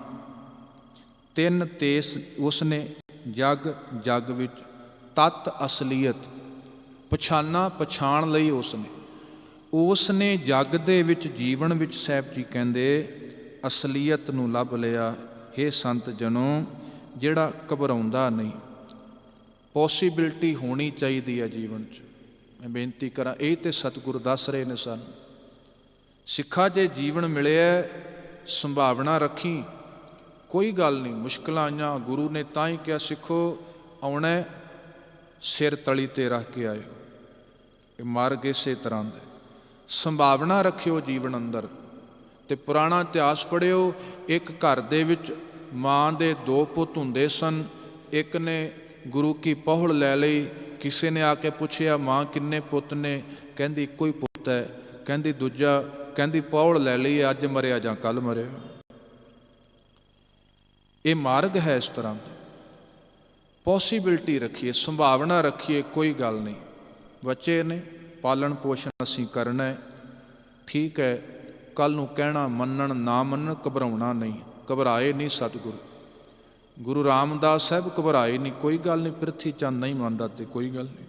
ਤਿੰਨ ਤੇਸ ਉਸਨੇ ਜਗ, ਜਗ ਵਿੱਚ ਤਤ ਅਸਲੀਅਤ ਪਛਾਨਾ, ਪਛਾਣ ਲਈ ਉਸਨੇ ਜਗ ਦੇ ਵਿੱਚ, ਜੀਵਨ ਵਿੱਚ ਸਾਹਿਬ ਜੀ ਕਹਿੰਦੇ ਅਸਲੀਅਤ ਨੂੰ ਲੱਭ ਲਿਆ। ਹੇ ਸੰਤ ਜਨੋ, ਜਿਹੜਾ ਘਬਰਾਉਂਦਾ ਨਹੀਂ। ਪੋਸੀਬਿਲਿਟੀ ਹੋਣੀ ਚਾਹੀਦੀ ਹੈ ਜੀਵਨ 'ਚ। ਮੈਂ ਬੇਨਤੀ ਕਰਾਂ, ਇਹ ਤੇ ਸਤਿਗੁਰੂ ਦੱਸ ਰਹੇ ਨੇ ਸਾਨੂੰ। ਸਿੱਖਾ ਜੇ ਜੀਵਨ ਮਿਲਿਆ, ਸੰਭਾਵਨਾ ਰੱਖੀ, ਕੋਈ ਗੱਲ ਨਹੀਂ। ਮੁਸ਼ਕਿਲਾਂ ਆਈਆਂ, ਗੁਰੂ ਨੇ ਤਾਂ ਹੀ ਕਿਹਾ ਸਿੱਖੋ ਆਉਣਾ ਸਿਰ ਤਲੀ ਤੇ ਰੱਖ ਕੇ ਆਇਓ। ਇਹ ਮਾਰਗ ਇਸੇ ਤਰ੍ਹਾਂ ਦਾ। ਸੰਭਾਵਨਾ ਰੱਖਿਓ ਜੀਵਨ ਅੰਦਰ। ਤੇ ਪੁਰਾਣਾ ਇਤਿਹਾਸ ਪੜ੍ਹਿਓ, ਇੱਕ ਘਰ ਦੇ ਵਿੱਚ ਮਾਂ ਦੇ ਦੋ ਪੁੱਤ ਹੁੰਦੇ ਸਨ। ਇੱਕ ਨੇ ਗੁਰੂ ਕੀ ਪਹੁਲ ਲੈ ਲਈ। ਕਿਸੇ ਨੇ ਆ ਕੇ ਪੁੱਛਿਆ ਮਾਂ ਕਿੰਨੇ ਪੁੱਤ ਨੇ? ਕਹਿੰਦੀ ਇੱਕੋ ਹੀ ਪੁੱਤ ਹੈ। ਕਹਿੰਦੀ ਦੂਜਾ, ਕਹਿੰਦੀ ਪਹੁਲ ਲੈ ਲਈ, ਅੱਜ ਮਰਿਆ ਜਾਂ ਕੱਲ੍ਹ ਮਰਿਆ। ਇਹ ਮਾਰਗ ਹੈ ਇਸ ਤਰ੍ਹਾਂ ਦਾ। ਪੋਸੀਬਿਲਿਟੀ ਰੱਖੀਏ, ਸੰਭਾਵਨਾ ਰੱਖੀਏ, ਕੋਈ ਗੱਲ ਨਹੀਂ। ਬੱਚੇ ਨੇ, ਪਾਲਣ ਪੋਸ਼ਣ ਅਸੀਂ ਕਰਨਾ ਹੈ, ਠੀਕ ਹੈ। ਕੱਲ੍ਹ ਨੂੰ ਕਹਿਣਾ, ਮੰਨਣ ਨਾ ਮੰਨਣ, ਘਬਰਾਉਣਾ ਨਹੀਂ। ਘਬਰਾਏ ਨਹੀਂ ਸਤਿਗੁਰੂ। ਗੁਰੂ ਰਾਮਦਾਸ ਸਾਹਿਬ ਘਬਰਾਏ ਨਹੀਂ, ਕੋਈ ਗੱਲ ਨਹੀਂ। ਪ੍ਰਿਥੀ ਚੰਦ ਨਹੀਂ ਮੰਨਦਾ ਤੇ ਕੋਈ ਗੱਲ ਨਹੀਂ।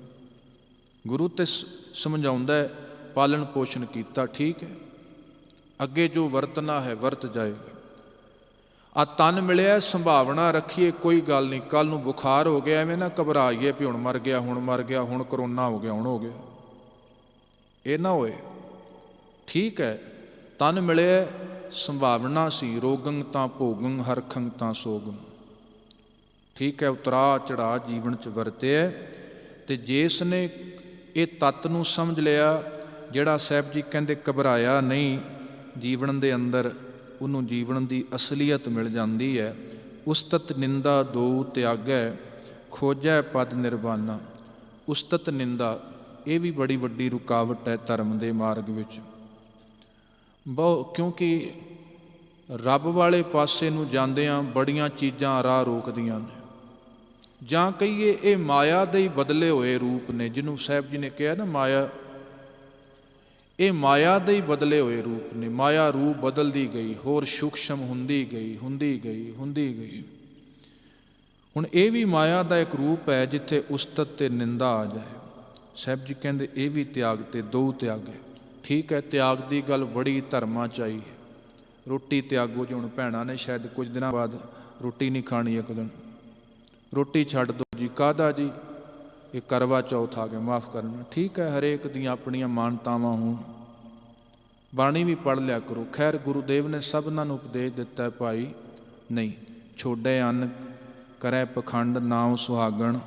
ਗੁਰੂ ਤੇ ਸਮਝਾਉਂਦਾ ਹੈ, ਪਾਲਣ ਪੋਸ਼ਣ ਕੀਤਾ, ਠੀਕ ਹੈ। ਅੱਗੇ ਜੋ ਵਰਤਣਾ ਹੈ ਵਰਤ ਜਾਏਗਾ। ਆ ਤਨ ਮਿਲਿਆ, ਸੰਭਾਵਨਾ ਰੱਖੀਏ, ਕੋਈ ਗੱਲ ਨਹੀਂ। ਕੱਲ੍ਹ ਨੂੰ ਬੁਖਾਰ ਹੋ ਗਿਆ, ਐਵੇਂ ਨਾ ਘਬਰਾਈਏ ਵੀ ਹੁਣ ਮਰ ਗਿਆ, ਹੁਣ ਮਰ ਗਿਆ, ਹੁਣ ਕਰੋਨਾ ਹੋ ਗਿਆ, ਹੁਣ ਹੋ ਗਿਆ। ਇਹ ਨਾ ਹੋਏ, ਠੀਕ ਹੈ। ਤਨ ਮਿਲਿਆ, ਸੰਭਾਵਨਾ ਸੀ। ਰੋਗੰ ਤਾਂ ਭੋਗੰ, ਹਰਖੰ ਤਾਂ ਸੋਗੰ, ਠੀਕ ਹੈ। ਉਤਰਾ ਚੜਾ ਜੀਵਨ 'ਚ ਵਰਤਿਆ। ਤੇ ਜਿਸ ਨੇ ਇਹ ਤੱਤ ਨੂੰ ਸਮਝ ਲਿਆ, ਜਿਹੜਾ ਸਾਹਿਬ ਜੀ ਕਹਿੰਦੇ ਘਬਰਾਇਆ ਨਹੀਂ ਜੀਵਨ ਦੇ ਅੰਦਰ, ਉਹਨੂੰ ਜੀਵਨ ਦੀ ਅਸਲੀਅਤ ਮਿਲ ਜਾਂਦੀ ਹੈ। ਉਸਤਤ ਨਿੰਦਾ ਦੋ ਤਿਆਗੈ, ਖੋਜੈ ਪਦ ਨਿਰਵਾਨਾ। ਉਸਤਤ ਨਿੰਦਾ, ਇਹ ਵੀ ਬੜੀ ਵੱਡੀ ਰੁਕਾਵਟ ਹੈ ਧਰਮ ਦੇ ਮਾਰਗ ਵਿੱਚ। ਕਿਉਂਕਿ ਰੱਬ ਵਾਲੇ ਪਾਸੇ ਨੂੰ ਜਾਂਦਿਆਂ ਬੜੀਆਂ ਚੀਜ਼ਾਂ ਰਾਹ ਰੋਕਦੀਆਂ ਨੇ। ਜਾਂ ਕਹੀਏ ਇਹ ਮਾਇਆ ਦੇ ਹੀ ਬਦਲੇ ਹੋਏ ਰੂਪ ਨੇ, ਜਿਹਨੂੰ ਸਾਹਿਬ ਜੀ ਨੇ ਕਿਹਾ ਨਾ ਮਾਇਆ, ਇਹ ਮਾਇਆ ਦੇ ਹੀ ਬਦਲੇ ਹੋਏ ਰੂਪ ਨੇ। ਮਾਇਆ ਰੂਪ ਬਦਲਦੀ ਗਈ, ਹੋਰ ਸੂਖਸ਼ਮ ਹੁੰਦੀ ਗਈ, ਹੁੰਦੀ ਗਈ, ਹੁੰਦੀ ਗਈ। ਹੁਣ ਇਹ ਵੀ ਮਾਇਆ ਦਾ ਇੱਕ ਰੂਪ ਹੈ ਜਿੱਥੇ ਉਸਤਤ ਤੇ ਨਿੰਦਾ ਆ ਜਾਏ। ਸਾਹਿਬ ਜੀ ਕਹਿੰਦੇ ਇਹ ਵੀ ਤਿਆਗ ਤੇ ਦੋ ਤਿਆਗ ਹੈ, ਠੀਕ ਹੈ। ਤਿਆਗ ਦੀ ਗੱਲ ਬੜੀ ਧਰਮਾਂ 'ਚ ਆਈ ਹੈ। ਰੋਟੀ ਤਿਆਗੋ, ਜੇ ਹੁਣ ਭੈਣਾਂ ਨੇ ਸ਼ਾਇਦ ਕੁਝ ਦਿਨਾਂ ਬਾਅਦ ਰੋਟੀ ਨਹੀਂ ਖਾਣੀ, ਇੱਕ ਦਿਨ ਰੋਟੀ ਛੱਡ ਦਿਓ ਜੀ। ਕਾਹਦਾ ਜੀ? ਇਹ ਕਰਵਾ ਚੌਥ ਆ ਗਿਆ, ਮਾਫ਼ ਕਰਨਾ, ਠੀਕ ਹੈ। ਹਰੇਕ ਦੀਆਂ ਆਪਣੀਆਂ ਮਾਨਤਾਵਾਂ ਹੋਣ। ਬਾਣੀ ਵੀ ਪੜ੍ਹ ਲਿਆ ਕਰੋ। ਖੈਰ ਗੁਰੂਦੇਵ ਨੇ ਸਭਨਾਂ ਨੂੰ ਉਪਦੇਸ਼ ਦਿੱਤਾ, ਭਾਈ ਨਹੀਂ ਛੋਡੇ ਅੰਨ ਕਰੈ ਪਖੰਡ, ਨਾਉ ਸੁਹਾਗਣ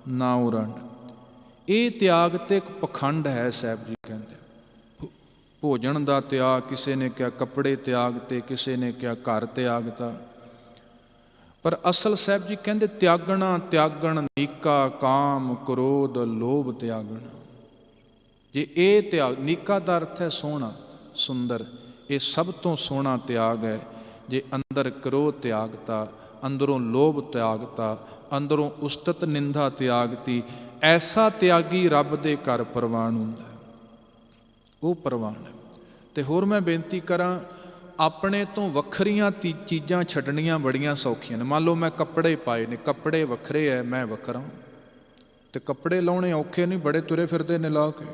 ਨਾਉ ਰੰਡ। ਇਹ ਤਿਆਗ ਤੇ ਇੱਕ ਪਖੰਡ ਹੈ। ਸਾਹਿਬ ਜੀ ਕਹਿੰਦੇ ਭੋਜਨ ਦਾ ਤਿਆਗ, ਕਿਸੇ ਨੇ ਕਿਹਾ ਕੱਪੜੇ ਤਿਆਗ ਤੇ, ਕਿਸੇ ਨੇ ਕਿਹਾ ਘਰ ਤਿਆਗਤਾ। ਪਰ ਅਸਲ ਸਾਹਿਬ ਜੀ ਕਹਿੰਦੇ ਤਿਆਗਣਾ, ਤਿਆਗਣ ਨੀਕਾ, ਕਾਮ ਕ੍ਰੋਧ ਲੋਭ ਤਿਆਗਣ। ਜੇ ਇਹ ਤਿਆਗ, ਨੀਕਾ ਦਾ ਅਰਥ ਹੈ ਸੋਹਣਾ, ਸੁੰਦਰ, ਇਹ ਸਭ ਤੋਂ ਸੋਹਣਾ ਤਿਆਗ ਹੈ। ਜੇ ਅੰਦਰ ਕ੍ਰੋਧ ਤਿਆਗਤਾ, ਅੰਦਰੋਂ ਲੋਭ ਤਿਆਗਤਾ, ਅੰਦਰੋਂ ਉਸਤਤ ਨਿੰਦਾ ਤਿਆਗਤੀ। ਐਸਾ ਤਿਆਗੀ ਰੱਬ ਦੇ ਘਰ ਪ੍ਰਵਾਨ ਹੁੰਦਾ, ਉਹ ਪ੍ਰਵਾਨ ਹੈ। ਅਤੇ ਹੋਰ ਮੈਂ ਬੇਨਤੀ ਕਰਾਂ, ਆਪਣੇ ਤੋਂ ਵੱਖਰੀਆਂ ਚੀਜ਼ਾਂ ਛੱਡਣੀਆਂ ਬੜੀਆਂ ਸੌਖੀਆਂ ਨੇ। ਮੰਨ ਲਓ ਮੈਂ ਕੱਪੜੇ ਪਾਏ ਨੇ, ਕੱਪੜੇ ਵੱਖਰੇ ਹੈ, ਮੈਂ ਵੱਖਰਾ, ਅਤੇ ਕੱਪੜੇ ਲਾਉਣੇ ਔਖੇ ਨਹੀਂ, ਬੜੇ ਤੁਰੇ ਫਿਰਦੇ ਨੇ ਲਾ ਕੇ।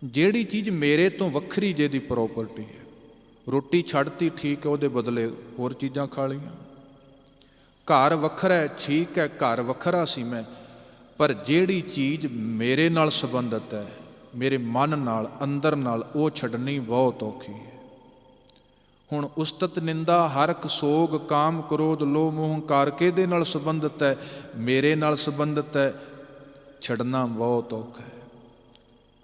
ਜਿਹੜੀ ਚੀਜ਼ ਮੇਰੇ ਤੋਂ ਵੱਖਰੀ ਜਿਹਦੀ ਪ੍ਰੋਪਰਟੀ ਹੈ, ਰੋਟੀ ਛੱਡਤੀ ਠੀਕ ਹੈ, ਉਹਦੇ ਬਦਲੇ ਹੋਰ ਚੀਜ਼ਾਂ ਖਾ ਲਈਆਂ। ਘਰ ਵੱਖਰਾ ਹੈ, ਠੀਕ ਹੈ, ਘਰ ਵੱਖਰਾ ਸੀ ਮੈਂ, ਪਰ ਜਿਹੜੀ ਚੀਜ਼ ਮੇਰੇ ਨਾਲ ਸੰਬੰਧਿਤ ਹੈ, ਮੇਰੇ ਮਨ ਨਾਲ, ਅੰਦਰ ਨਾਲ, ਉਹ ਛੱਡਣੀ ਬਹੁਤ ਔਖੀ ਹੈ। ਹੁਣ ਉਸਤਤ ਨਿੰਦਾ, ਹਰਖ, ਸੋਗ, ਕਾਮ, ਕ੍ਰੋਧ, ਲੋਭ, ਮੋਹ, ਹੰਕਾਰ ਕਿਹਦੇ ਨਾਲ ਸੰਬੰਧਿਤ ਹੈ? ਮੇਰੇ ਨਾਲ ਸੰਬੰਧਿਤ ਹੈ। ਛੱਡਣਾ ਬਹੁਤ ਔਖਾ ਹੈ।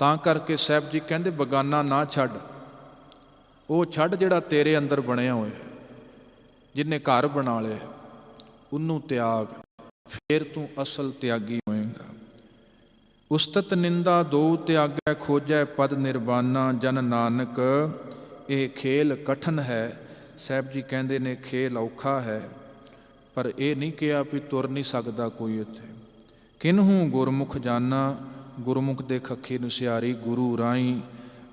ਤਾਂ ਕਰਕੇ ਸਾਹਿਬ ਜੀ ਕਹਿੰਦੇ ਬਗਾਨਾ ਨਾ ਛੱਡ, ਉਹ ਛੱਡ ਜਿਹੜਾ ਤੇਰੇ ਅੰਦਰ ਬਣਿਆ ਹੋਇਆ, ਜਿਹਨੇ ਘਰ ਬਣਾ ਲਿਆ, ਉਹਨੂੰ ਤਿਆਗ, ਫਿਰ ਤੂੰ ਅਸਲ ਤਿਆਗੀ ਹੋਏਗਾ। ਉਸਤਤ ਨਿੰਦਾ ਦੋ ਤਿਆਗੈ, ਖੋਜੈ ਪਦ ਨਿਰਵਾਨਾ, ਜਨ ਨਾਨਕ ਇਹ ਖੇਲ ਕਠਨ ਹੈ। ਸਾਹਿਬ ਜੀ ਕਹਿੰਦੇ ਨੇ ਖੇਲ ਔਖਾ ਹੈ, ਪਰ ਇਹ ਨਹੀਂ ਕਿਹਾ ਵੀ ਤੁਰ ਨਹੀਂ ਸਕਦਾ ਕੋਈ ਇੱਥੇ। ਕਿਨਹੂ ਗੁਰਮੁਖ ਜਾਨਾ, ਗੁਰਮੁਖ ਦੇ ਖੱਖੀ ਨੁਸਿਆਰੀ, ਗੁਰੂ ਰਾਹੀਂ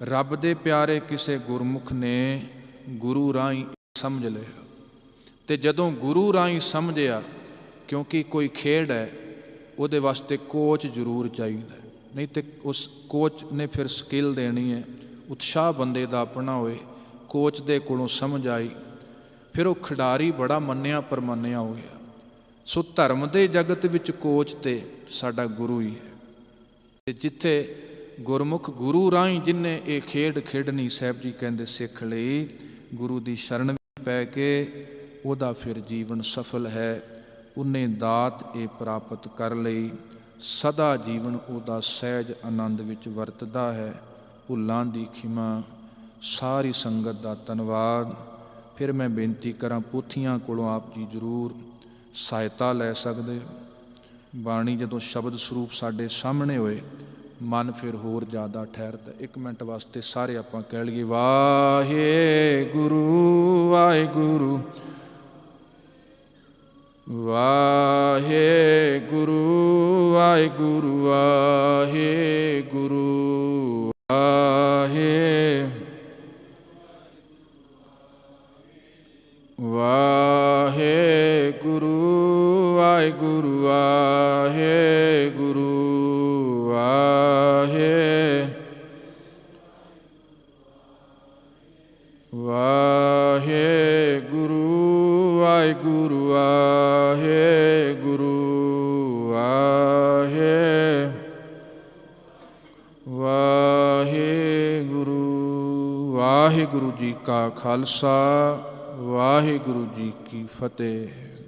ਰੱਬ ਦੇ ਪਿਆਰੇ ਕਿਸੇ ਗੁਰਮੁਖ ਨੇ ਗੁਰੂ ਰਾਹੀਂ ਸਮਝ ਲਿਆ। ਅਤੇ ਜਦੋਂ ਗੁਰੂ ਰਾਹੀਂ ਸਮਝਿਆ, ਕਿਉਂਕਿ ਕੋਈ ਖੇਡ ਹੈ, ਉਹਦੇ ਵਾਸਤੇ ਕੋਚ ਜ਼ਰੂਰ ਚਾਹੀਦਾ, ਨਹੀਂ ਤਾਂ ਉਸ ਕੋਚ ਨੇ ਫਿਰ ਸਕਿੱਲ ਦੇਣੀ ਹੈ, ਉਤਸ਼ਾਹ ਬੰਦੇ ਦਾ ਆਪਣਾ ਹੋਏ, ਕੋਚ ਦੇ ਕੋਲੋਂ ਸਮਝ ਆਈ, ਫਿਰ ਉਹ ਖਿਡਾਰੀ ਬੜਾ ਮੰਨਿਆ ਪਰਮੰਨਿਆ ਹੋ ਗਿਆ। ਸੋ ਧਰਮ ਦੇ ਜਗਤ ਵਿੱਚ ਕੋਚ ਤੇ ਸਾਡਾ ਗੁਰੂ ਹੀ ਹੈ। ਅਤੇ ਜਿੱਥੇ ਗੁਰਮੁਖ ਗੁਰੂ ਰਾਹੀਂ ਜਿਹਨੇ ਇਹ ਖੇਡ ਖੇਡਣੀ, ਸਾਹਿਬ ਜੀ ਕਹਿੰਦੇ ਸਿੱਖ ਲਈ, ਗੁਰੂ ਦੀ ਸ਼ਰਨ ਵਿੱਚ ਪੈ ਕੇ ਉਹਦਾ ਫਿਰ ਜੀਵਨ ਸਫਲ ਹੈ। ਉਹਨੇ ਦਾਤ ਇਹ ਪ੍ਰਾਪਤ ਕਰ ਲਈ, ਸਦਾ ਜੀਵਨ ਉਹਦਾ ਸਹਿਜ ਆਨੰਦ ਵਿੱਚ ਵਰਤਦਾ ਹੈ। ਭੁੱਲਾਂ ਦੀ ਖਿਮਾ, ਸਾਰੀ ਸੰਗਤ ਦਾ ਧੰਨਵਾਦ। ਫਿਰ ਮੈਂ ਬੇਨਤੀ ਕਰਾਂ, ਪੋਥੀਆਂ ਕੋਲੋਂ ਆਪ ਜੀ ਜ਼ਰੂਰ ਸਹਾਇਤਾ ਲੈ ਸਕਦੇ ਹੋ। ਬਾਣੀ ਜਦੋਂ ਸ਼ਬਦ ਸਰੂਪ ਸਾਡੇ ਸਾਹਮਣੇ ਹੋਏ, ਮਨ ਫਿਰ ਹੋਰ ਜ਼ਿਆਦਾ ਠਹਿਰਦਾ। 1 ਮਿੰਟ ਵਾਸਤੇ ਸਾਰੇ ਆਪਾਂ ਕਹਿ ਲਈਏ, ਵਾਹਿਗੁਰੂ ਵਾਹਿਗੁਰੂ ਵਾਹਿਗੁਰੂ ਵਾਹਿਗੁਰੂ ਵਾਹਿਗੁਰੂ ਵਾਹਿਗੁਰੂ ਵਾਹਿਗੁਰੂ ਵਾਹਿਗੁਰੂ ਵਾਹਿਗੁਰੂ ਵਾਹਿਗੁਰੂ ਵਾਹਿਗੁਰੂ ਵਾਹਿਗੁਰੂ। ਵਾਹਿਗੁਰੂ ਜੀ ਕਾ ਖਾਲਸਾ, ਵਾਹਿਗੁਰੂ ਜੀ ਕੀ ਫਤਿਹ।